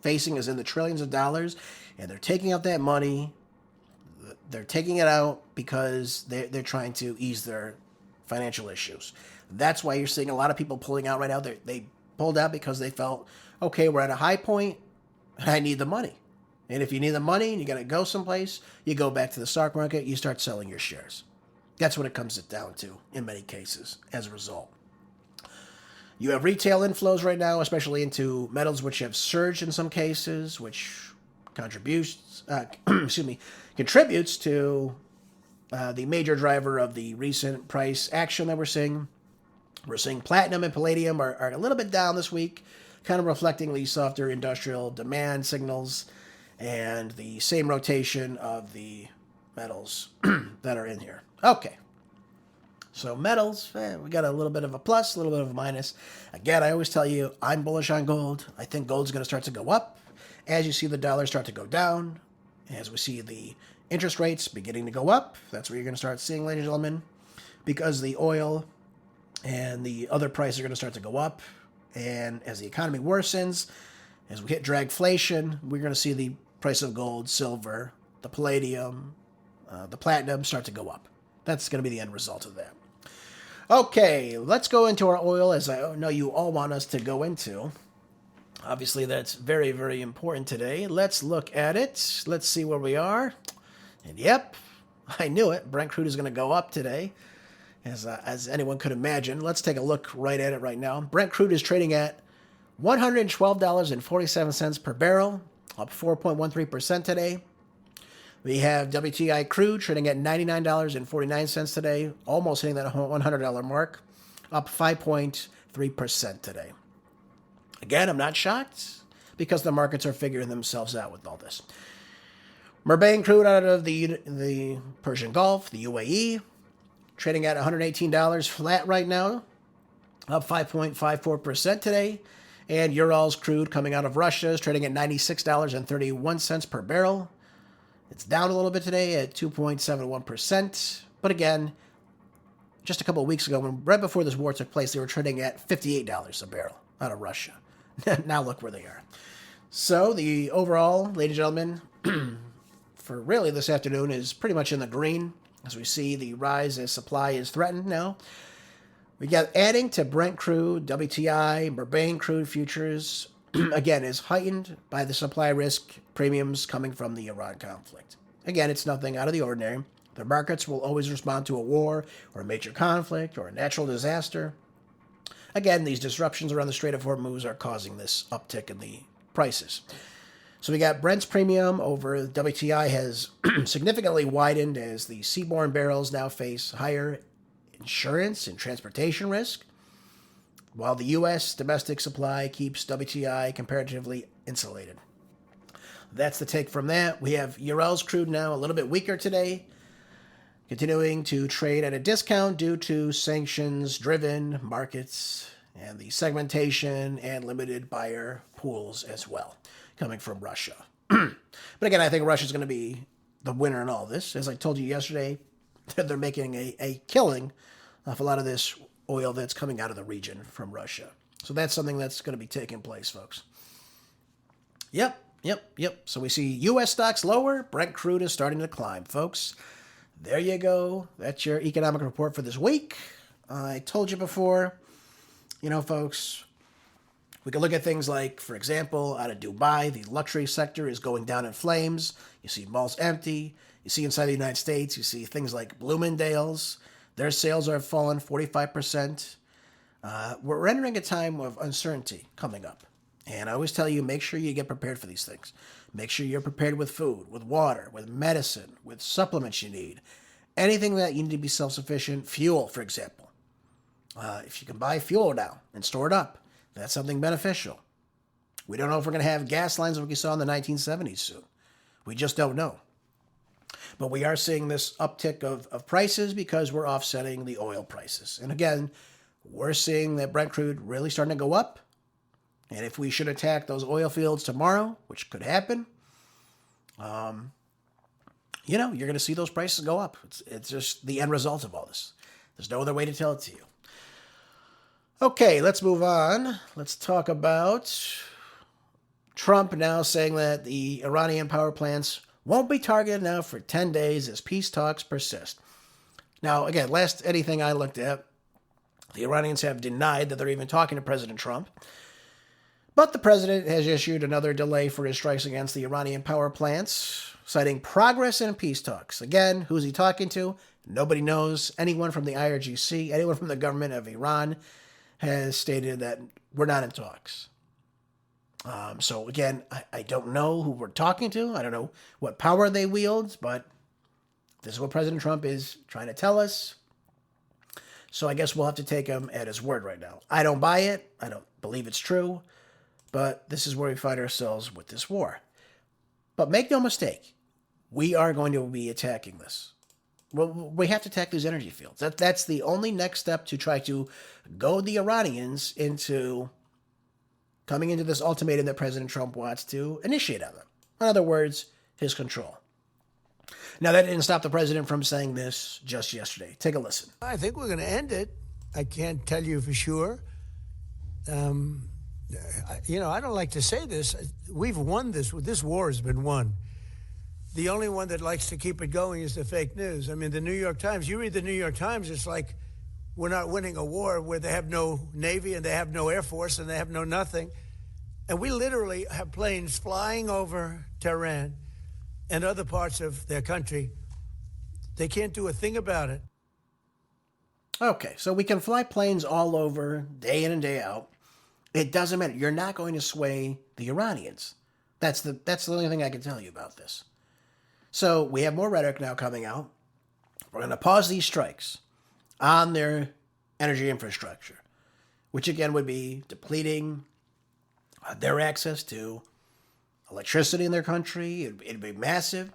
facing is in the trillions of dollars, and they're taking out that money. They're taking it out because they're trying to ease their financial issues. That's why you're seeing a lot of people pulling out right now. They pulled out because they felt, okay, we're at a high point, and I need the money. And if you need the money and you got to go someplace, you go back to the stock market, you start selling your shares. That's what it comes down to in many cases as a result. You have retail inflows right now, especially into metals, which have surged in some cases, which contributes to the major driver of the recent price action that we're seeing. We're seeing platinum and palladium are a little bit down this week, kind of reflecting the softer industrial demand signals and the same rotation of the metals that are in here. Okay. So metals, we got a little bit of a plus, a little bit of a minus. Again, I always tell you, I'm bullish on gold. I think gold's going to start to go up as you see the dollar start to go down, as we see the interest rates beginning to go up. That's where you're going to start seeing, ladies and gentlemen, because the oil and the other prices are going to start to go up. And as the economy worsens, as we hit dragflation, we're going to see the price of gold, silver, the palladium, the platinum start to go up. That's going to be the end result of that. Okay, let's go into our oil, as I know you all want us to go into. Obviously, that's very, very important today. Let's look at it. Let's see where we are. And yep, I knew it. Brent crude is going to go up today, as anyone could imagine. Let's take a look right at it right now. Brent crude is trading at $112.47 per barrel, up 4.13% today. We have WTI crude trading at $99.49 today, almost hitting that $100 mark, up 5.3% today. Again, I'm not shocked because the markets are figuring themselves out with all this. Murbayne crude out of the Persian Gulf, the UAE, trading at $118 flat right now, up 5.54% today. And Urals crude coming out of Russia is trading at $96.31 per barrel. It's down a little bit today at 2.71%. But again, just a couple of weeks ago, right before this war took place, they were trading at $58 a barrel out of Russia. Now look where they are. So the overall, ladies and gentlemen, for really this afternoon is pretty much in the green, as we see the rise as supply is threatened now. We got adding to Brent crude, WTI, Murbayne crude futures, again, is heightened by the supply risk premiums coming from the Iran conflict. Again, it's nothing out of the ordinary. The markets will always respond to a war or a major conflict or a natural disaster. Again, these disruptions around the Strait of Hormuz are causing this uptick in the prices. So we got Brent's premium over WTI has significantly widened as the seaborne barrels now face higher insurance and transportation risk, while the U.S. domestic supply keeps WTI comparatively insulated. That's the take from that. We have Urals crude now a little bit weaker today, continuing to trade at a discount due to sanctions-driven markets and the segmentation and limited buyer pools as well, coming from Russia. But again, I think Russia's going to be the winner in all this. As I told you yesterday, they're making a killing off a lot of this oil that's coming out of the region from Russia. So that's something that's going to be taking place, folks. Yep. So we see U.S. stocks lower. Brent crude is starting to climb, folks. There you go. That's your economic report for this week. I told you before, folks, we can look at things like, for example, out of Dubai, the luxury sector is going down in flames. You see malls empty. You see inside the United States, you see things like Bloomingdale's. Their sales are fallen 45%. We're entering a time of uncertainty coming up. And I always tell you, make sure you get prepared for these things. Make sure you're prepared with food, with water, with medicine, with supplements you need. Anything that you need to be self-sufficient. Fuel, for example. If you can buy fuel now and store it up, that's something beneficial. We don't know if we're going to have gas lines like we saw in the 1970s soon. We just don't know. But we are seeing this uptick of prices because we're offsetting the oil prices. And again, we're seeing that Brent crude really starting to go up. And if we should attack those oil fields tomorrow, which could happen, you're going to see those prices go up. It's just the end result of all this. There's no other way to tell it to you. Okay, let's move on. Let's talk about Trump now saying that the Iranian power plants won't be targeted now for 10 days as peace talks persist. Now, again, last anything I looked at, the Iranians have denied that they're even talking to President Trump. But the president has issued another delay for his strikes against the Iranian power plants, citing progress in peace talks. Again, who's he talking to? Nobody knows. Anyone from the IRGC, anyone from the government of Iran has stated that we're not in talks. So again, I don't know who we're talking to. I don't know what power they wield, but this is what President Trump is trying to tell us. So I guess we'll have to take him at his word right now. I don't buy it. I don't believe it's true. But this is where we find ourselves with this war. But make no mistake, we are going to be attacking this. Well, we have to attack these energy fields. That's the only next step to try to goad the Iranians into coming into this ultimatum that President Trump wants to initiate on them. In other words, his control. Now, that didn't stop the president from saying this just yesterday. Take a listen. I think we're going to end it. I can't tell you for sure. I don't like to say this. We've won this. This war has been won. The only one that likes to keep it going is the fake news. I mean, the New York Times, you read the New York Times, it's like we're not winning a war where they have no Navy and they have no Air Force and they have no nothing. And we literally have planes flying over Tehran and other parts of their country. They can't do a thing about it. Okay, so we can fly planes all over, day in and day out. It doesn't matter. You're not going to sway the Iranians. That's the only thing I can tell you about this. So we have more rhetoric now coming out. We're going to pause these strikes on their energy infrastructure, which again would be depleting their access to electricity in their country. It'd be massive.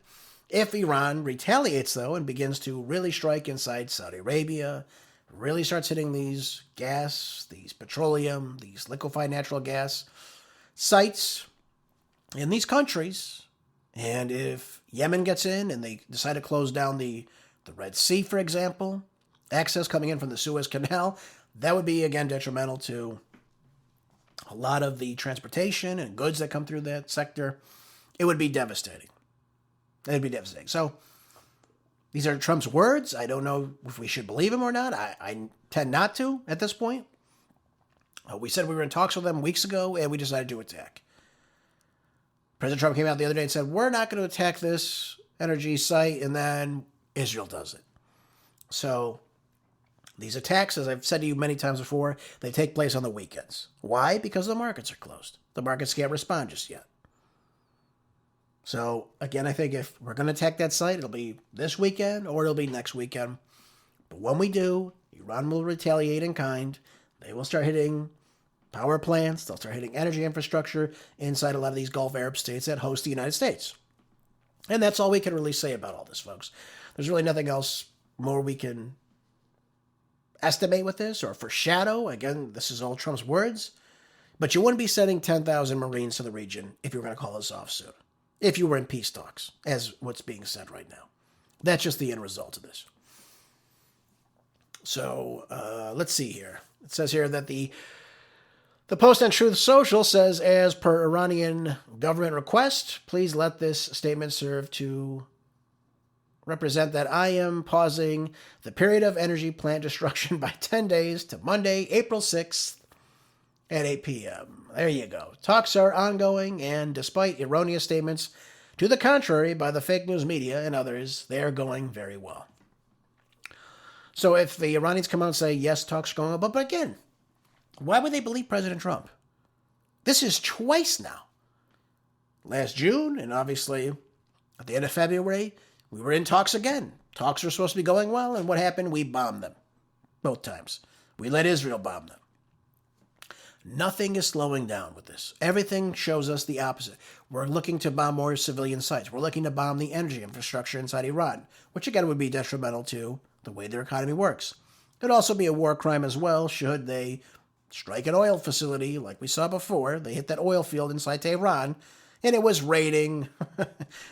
If Iran retaliates, though, and begins to really strike inside Saudi Arabia, really starts hitting these gas, these petroleum, these liquefied natural gas sites in these countries, and if Yemen gets in and they decide to close down the Red Sea, for example, access coming in from the Suez Canal, that would be, again, detrimental to a lot of the transportation and goods that come through that sector. It would be devastating. It'd be devastating. So these are Trump's words. I don't know if we should believe him or not. I tend not to at this point. We said we were in talks with them weeks ago, and we decided to attack. President Trump came out the other day and said, we're not going to attack this energy site, and then Israel does it. So these attacks, as I've said to you many times before, they take place on the weekends. Why? Because the markets are closed. The markets can't respond just yet. So, again, I think if we're going to attack that site, it'll be this weekend or it'll be next weekend. But when we do, Iran will retaliate in kind. They will start hitting power plants. They'll start hitting energy infrastructure inside a lot of these Gulf Arab states that host the United States. And that's all we can really say about all this, folks. There's really nothing else more we can estimate with this or foreshadow. Again, this is all Trump's words. But you wouldn't be sending 10,000 Marines to the region if you were going to call this off soon. If you were in peace talks, as what's being said right now. That's just the end result of this. So, let's see here. It says here that the post on Truth Social says, as per Iranian government request, please let this statement serve to represent that I am pausing the period of energy plant destruction by 10 days to Monday, April 6th at 8 p.m. There you go. Talks are ongoing, and despite erroneous statements to the contrary by the fake news media and others, they are going very well. So if the Iranians come out and say, yes, talks are going on, but again, why would they believe President Trump? This is twice now. Last June, and obviously at the end of February, we were in talks again. Talks were supposed to be going well, and what happened? We bombed them. Both times. We let Israel bomb them. Nothing is slowing down with this. Everything shows us the opposite. We're looking to bomb more civilian sites. We're looking to bomb the energy infrastructure inside Iran, which again would be detrimental to the way their economy works. It would also be a war crime as well should they strike an oil facility like we saw before. They hit that oil field inside Tehran, and it was raining. It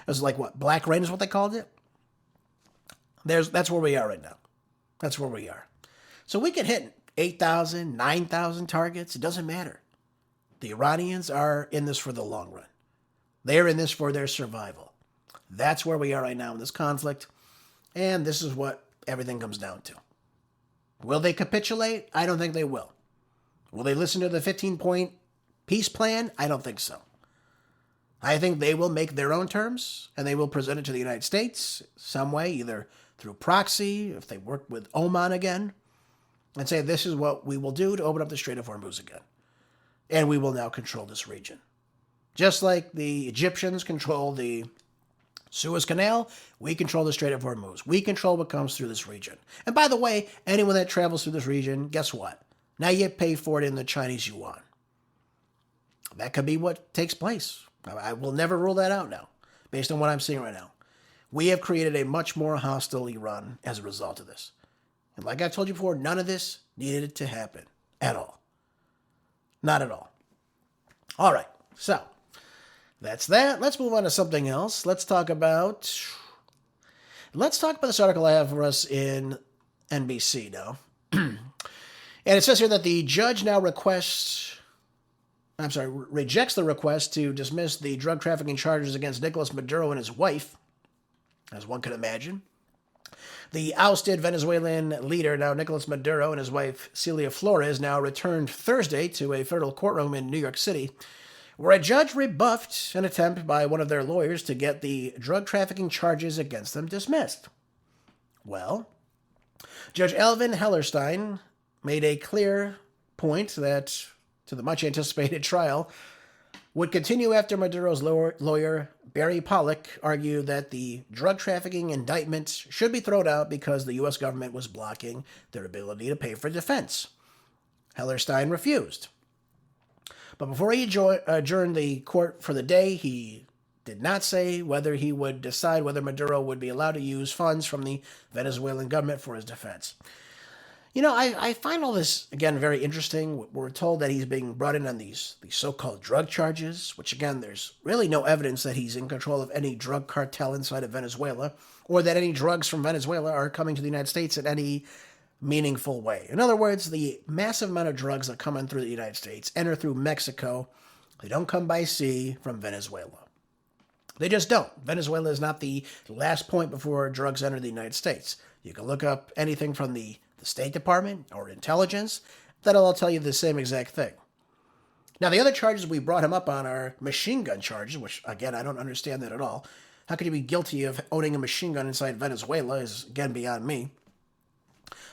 was like, what, black rain is what they called it? That's where we are right now. That's where we are. So we could hit 8,000, 9,000 targets. It doesn't matter. The Iranians are in this for the long run. They're in this for their survival. That's where we are right now in this conflict. And this is what everything comes down to. Will they capitulate? I don't think they will. Will they listen to the 15-point peace plan? I don't think so. I think they will make their own terms, and they will present it to the United States some way, either through proxy, if they work with Oman again, and say this is what we will do to open up the Strait of Hormuz again. And we will now control this region. Just like the Egyptians control the Suez Canal, we control the Strait of Hormuz. We control what comes through this region. And by the way, anyone that travels through this region, guess what? Now you pay for it in the Chinese yuan. That could be what takes place. I will never rule that out now, based on what I'm seeing right now. We have created a much more hostile Iran as a result of this. And like I told you before, none of this needed to happen at all. Not at all. All right, so that's that. Let's move on to something else. Let's talk about this article I have for us in NBC now. And it says here that the judge now rejects the request to dismiss the drug trafficking charges against Nicolás Maduro and his wife, as one could imagine. The ousted Venezuelan leader, now Nicolás Maduro, and his wife, Celia Flores, now returned Thursday to a federal courtroom in New York City, where a judge rebuffed an attempt by one of their lawyers to get the drug trafficking charges against them dismissed. Well, Judge Alvin Hellerstein made a clear point that, to the much-anticipated trial, would continue after Maduro's lawyer, Barry Pollock, argued that the drug trafficking indictment should be thrown out because the U.S. government was blocking their ability to pay for defense. Hellerstein refused. But before he adjourned the court for the day, he did not say whether he would decide whether Maduro would be allowed to use funds from the Venezuelan government for his defense. You know, I find all this, again, very interesting. We're told that he's being brought in on these so-called drug charges, which, again, there's really no evidence that he's in control of any drug cartel inside of Venezuela, or that any drugs from Venezuela are coming to the United States in any meaningful way. In other words, the massive amount of drugs that come in through the United States enter through Mexico. They don't come by sea from Venezuela. They just don't. Venezuela is not the last point before drugs enter the United States. You can look up anything from the State Department or intelligence, that'll all tell you the same exact thing. Now, the other charges we brought him up on are machine gun charges, which, again, I don't understand that at all. How could you be guilty of owning a machine gun inside Venezuela is, again, beyond me.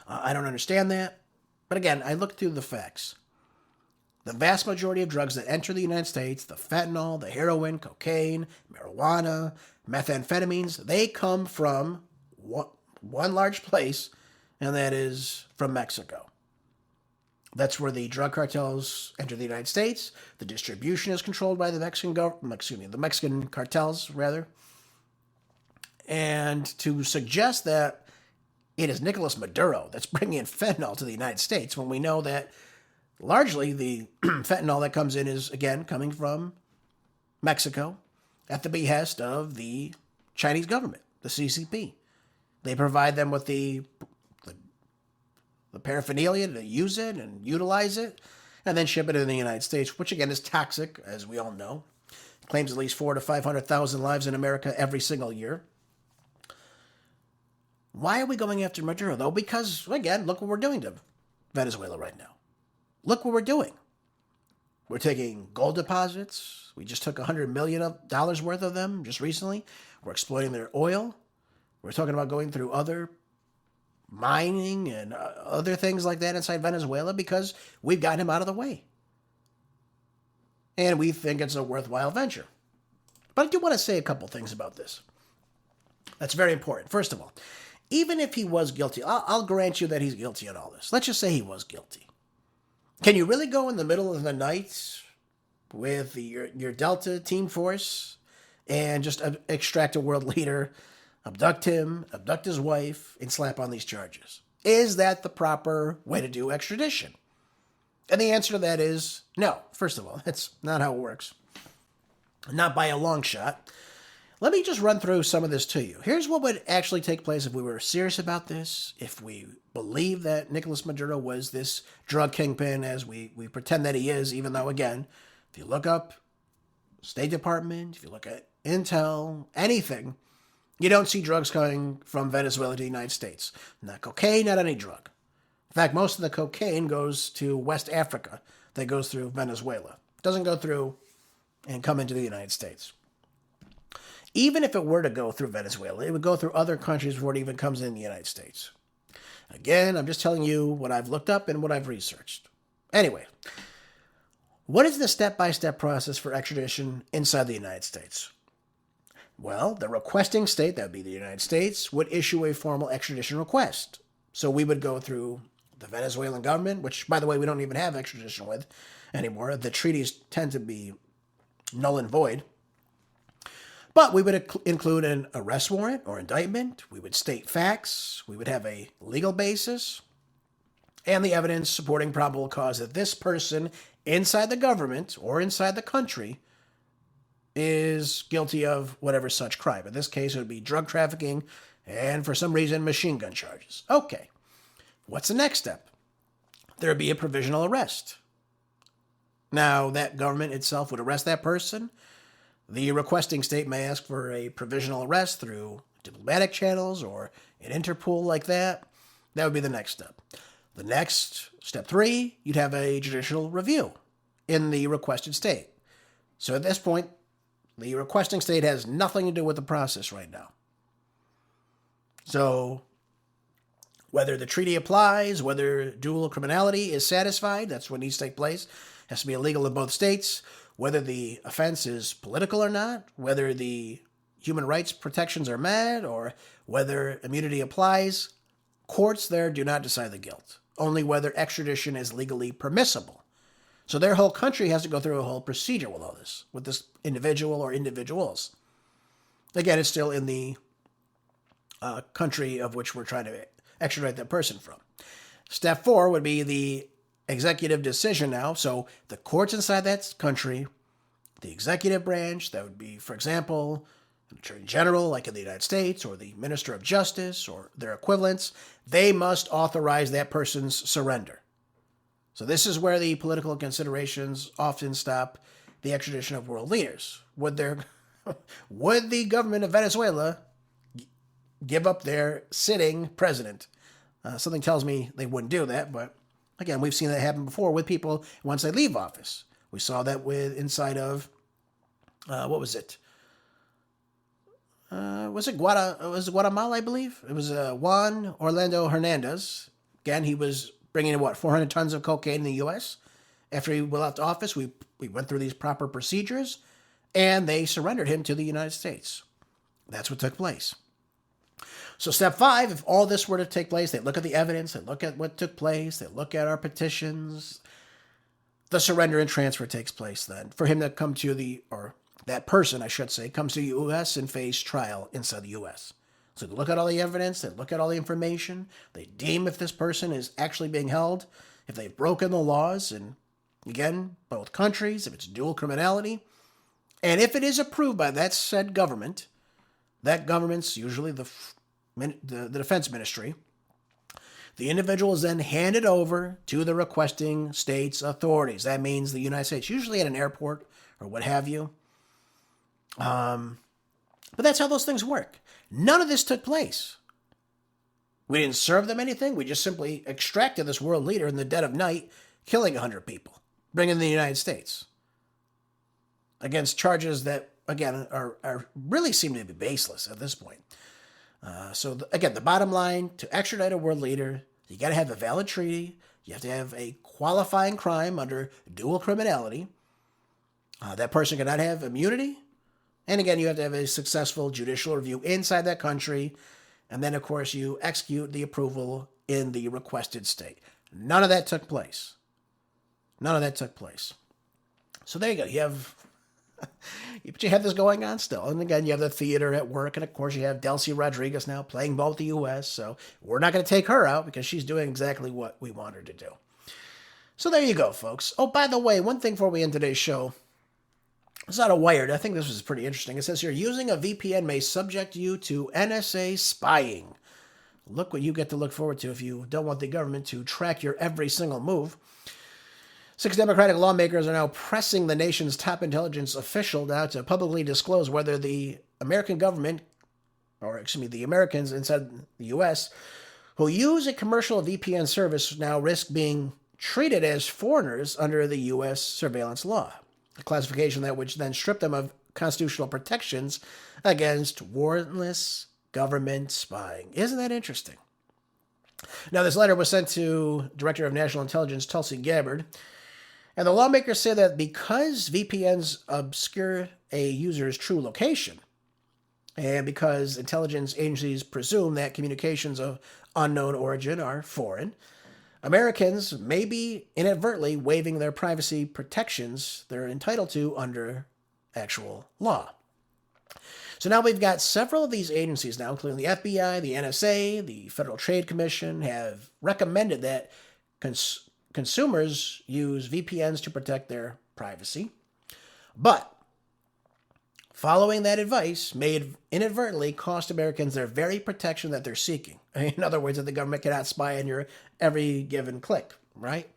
I don't understand that. But again, I looked through the facts. The vast majority of drugs that enter the United States, the fentanyl, the heroin, cocaine, marijuana, methamphetamines, they come from one large place, and that is from Mexico. That's where the drug cartels enter the United States. The distribution is controlled by the Mexican cartels, rather. And to suggest that it is Nicolás Maduro that's bringing in fentanyl to the United States, when we know that largely the fentanyl that comes in is, again, coming from Mexico at the behest of the Chinese government, the CCP. They provide them with the paraphernalia to use it and utilize it, and then ship it in the United States, which again is toxic, as we all know. It claims at least 400,000 to 500,000 lives in America every single year. Why are we going after Maduro, though? Because, again, look what we're doing to Venezuela right now. Look what we're doing. We're taking gold deposits. We just took $100 million worth of them just recently. We're exploiting their oil. We're talking about going through other mining and other things like that inside Venezuela because we've gotten him out of the way. And we think it's a worthwhile venture. But I do want to say a couple things about this. That's very important. First of all, even if he was guilty, I'll grant you that he's guilty on all this. Let's just say he was guilty. Can you really go in the middle of the night with your Delta team force and just extract a world leader, abduct him, abduct his wife, and slap on these charges? Is that the proper way to do extradition? And the answer to that is no. First of all, that's not how it works. Not by a long shot. Let me just run through some of this to you. Here's what would actually take place if we were serious about this, if we believe that Nicolás Maduro was this drug kingpin as we pretend that he is, even though, again, if you look up State Department, if you look at Intel, anything, you don't see drugs coming from Venezuela to the United States. Not cocaine, not any drug. In fact, most of the cocaine goes to West Africa that goes through Venezuela. It doesn't go through and come into the United States. Even if it were to go through Venezuela, it would go through other countries before it even comes in the United States. Again, I'm just telling you what I've looked up and what I've researched. Anyway, what is the step-by-step process for extradition inside the United States? Well, the requesting state, that would be the United States, would issue a formal extradition request. So we would go through the Venezuelan government, which, by the way, we don't even have extradition with anymore. The treaties tend to be null and void. But we would include an arrest warrant or indictment. We would state facts. We would have a legal basis and the evidence supporting probable cause that this person inside the government or inside the country is guilty of whatever such crime. In this case, it would be drug trafficking and, for some reason, machine gun charges. Okay. What's the next step? There would be a provisional arrest. Now, that government itself would arrest that person. The requesting state may ask for a provisional arrest through diplomatic channels or an Interpol like that. That would be the next step. The next, step 3, you'd have a judicial review in the requested state. So at this point, the requesting state has nothing to do with the process right now. So whether the treaty applies, whether dual criminality is satisfied, that's what needs to take place. It has to be illegal in both states. Whether the offense is political or not, whether the human rights protections are met, or whether immunity applies, courts there do not decide the guilt. Only whether extradition is legally permissible. So their whole country has to go through a whole procedure with all this, with this individual or individuals. Again, it's still in the country of which we're trying to extradite that person from. Step 4 would be the executive decision now. So the courts inside that country, the executive branch, that would be, for example, an attorney general like in the United States, or the minister of justice or their equivalents, they must authorize that person's surrender. So this is where the political considerations often stop the extradition of world leaders. Would the government of Venezuela give up their sitting president? Something tells me they wouldn't do that, but again, we've seen that happen before with people once they leave office. We saw that with inside of, what was it? Was it Guatemala, I believe? It was Juan Orlando Hernandez. Again, he was bringing in, 400 tons of cocaine in the U.S. After he left office, we went through these proper procedures, and they surrendered him to the United States. That's what took place. So step 5, if all this were to take place, they look at the evidence, they look at what took place, they look at our petitions, the surrender and transfer takes place then. For him to come to that person, I should say, comes to the U.S. and face trial inside the U.S. So they look at all the evidence, they look at all the information, they deem if this person is actually being held, if they've broken the laws, and again, both countries, if it's dual criminality, and if it is approved by that said government, that government's usually the defense ministry, the individual is then handed over to the requesting state's authorities. That means the United States, usually at an airport or what have you. But that's how those things work. None of this took place. We didn't serve them anything. We just simply extracted this world leader in the dead of night, killing 100 people, bringing the United States against charges that, again, are really seem to be baseless at this point. Again, the bottom line, to extradite a world leader, you got to have a valid treaty. You have to have a qualifying crime under dual criminality. That person cannot have immunity. And again, you have to have a successful judicial review inside that country. And then, of course, you execute the approval in the requested state. None of that took place. None of that took place. So there you go. But you have this going on still. And again, you have the theater at work. And of course, you have Delcy Rodriguez now playing ball with the U.S. So we're not going to take her out because she's doing exactly what we want her to do. So there you go, folks. Oh, by the way, one thing before we end today's show. It's not a Wired. I think this was pretty interesting. It says here, using a VPN may subject you to NSA spying. Look what you get to look forward to if you don't want the government to track your every single move. 6 Democratic lawmakers are now pressing the nation's top intelligence official now to publicly disclose whether the American government, the Americans inside the U.S., who use a commercial VPN service now risk being treated as foreigners under the U.S. surveillance law, a classification that would then strip them of constitutional protections against warrantless government spying. Isn't that interesting? Now, this letter was sent to Director of National Intelligence Tulsi Gabbard, and the lawmakers say that because VPNs obscure a user's true location, and because intelligence agencies presume that communications of unknown origin are foreign, Americans may be inadvertently waiving their privacy protections they're entitled to under actual law. So now we've got several of these agencies now, including the FBI, the NSA, the Federal Trade Commission, have recommended that consumers use VPNs to protect their privacy. But following that advice may inadvertently cost Americans their very protection that they're seeking. In other words, that the government cannot spy on your every given click, right?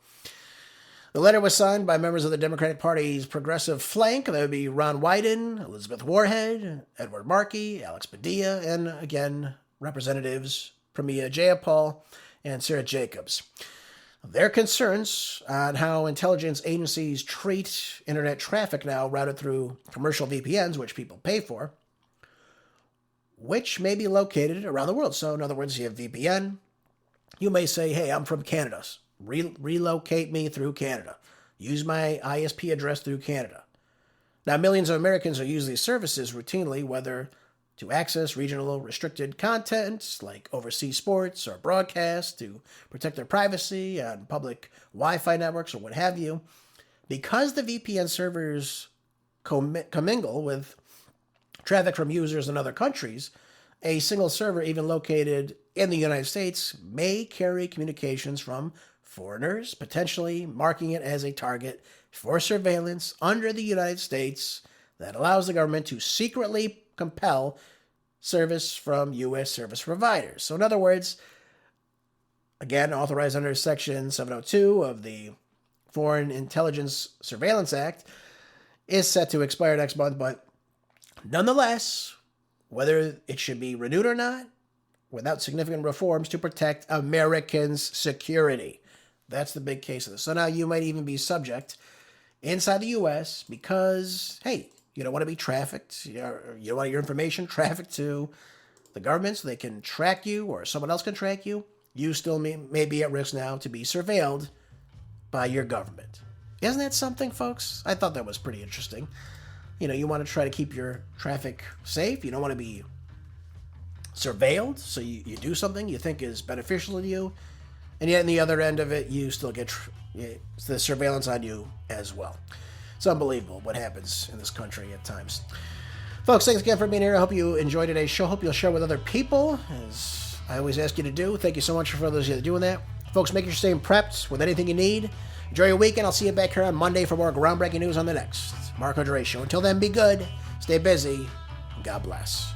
The letter was signed by members of the Democratic Party's progressive flank. That would be Ron Wyden, Elizabeth Warhead, Edward Markey, Alex Padilla, and again, Representatives Pramila Jayapal and Sarah Jacobs. Their concerns on how intelligence agencies treat internet traffic now routed through commercial VPNs, which people pay for, which may be located around the world. So in other words, you have VPN. You may say, hey, I'm from Canada. Relocate me through Canada. Use my ISP address through Canada. Now, millions of Americans are using these services routinely, whether to access regional restricted content like overseas sports or broadcasts, to protect their privacy on public Wi-Fi networks or what have you. Because the VPN servers commingle with traffic from users in other countries, a single server even located in the United States may carry communications from foreigners, potentially marking it as a target for surveillance under the United States that allows the government to secretly compel service from U.S. service providers. So in other words, again, authorized under Section 702 of the Foreign Intelligence Surveillance Act, is set to expire next month, but nonetheless, whether it should be renewed or not, without significant reforms to protect Americans' security. That's the big case of this. So now you might even be subject inside the U.S. because, hey, you don't want to be trafficked. You don't want your information trafficked to the government so they can track you or someone else can track you. You still may be at risk now to be surveilled by your government. Isn't that something, folks? I thought that was pretty interesting. You want to try to keep your traffic safe. You don't want to be surveilled. So you do something you think is beneficial to you. And yet, in the other end of it, you still get the surveillance on you as well. It's unbelievable what happens in this country at times. Folks, thanks again for being here. I hope you enjoyed today's show. Hope you'll share with other people, as I always ask you to do. Thank you so much for those of you that are doing that. Folks, make sure you're staying prepped with anything you need. Enjoy your weekend. I'll see you back here on Monday for more groundbreaking news on the next Marco Dre Show. Until then, be good, stay busy, and God bless.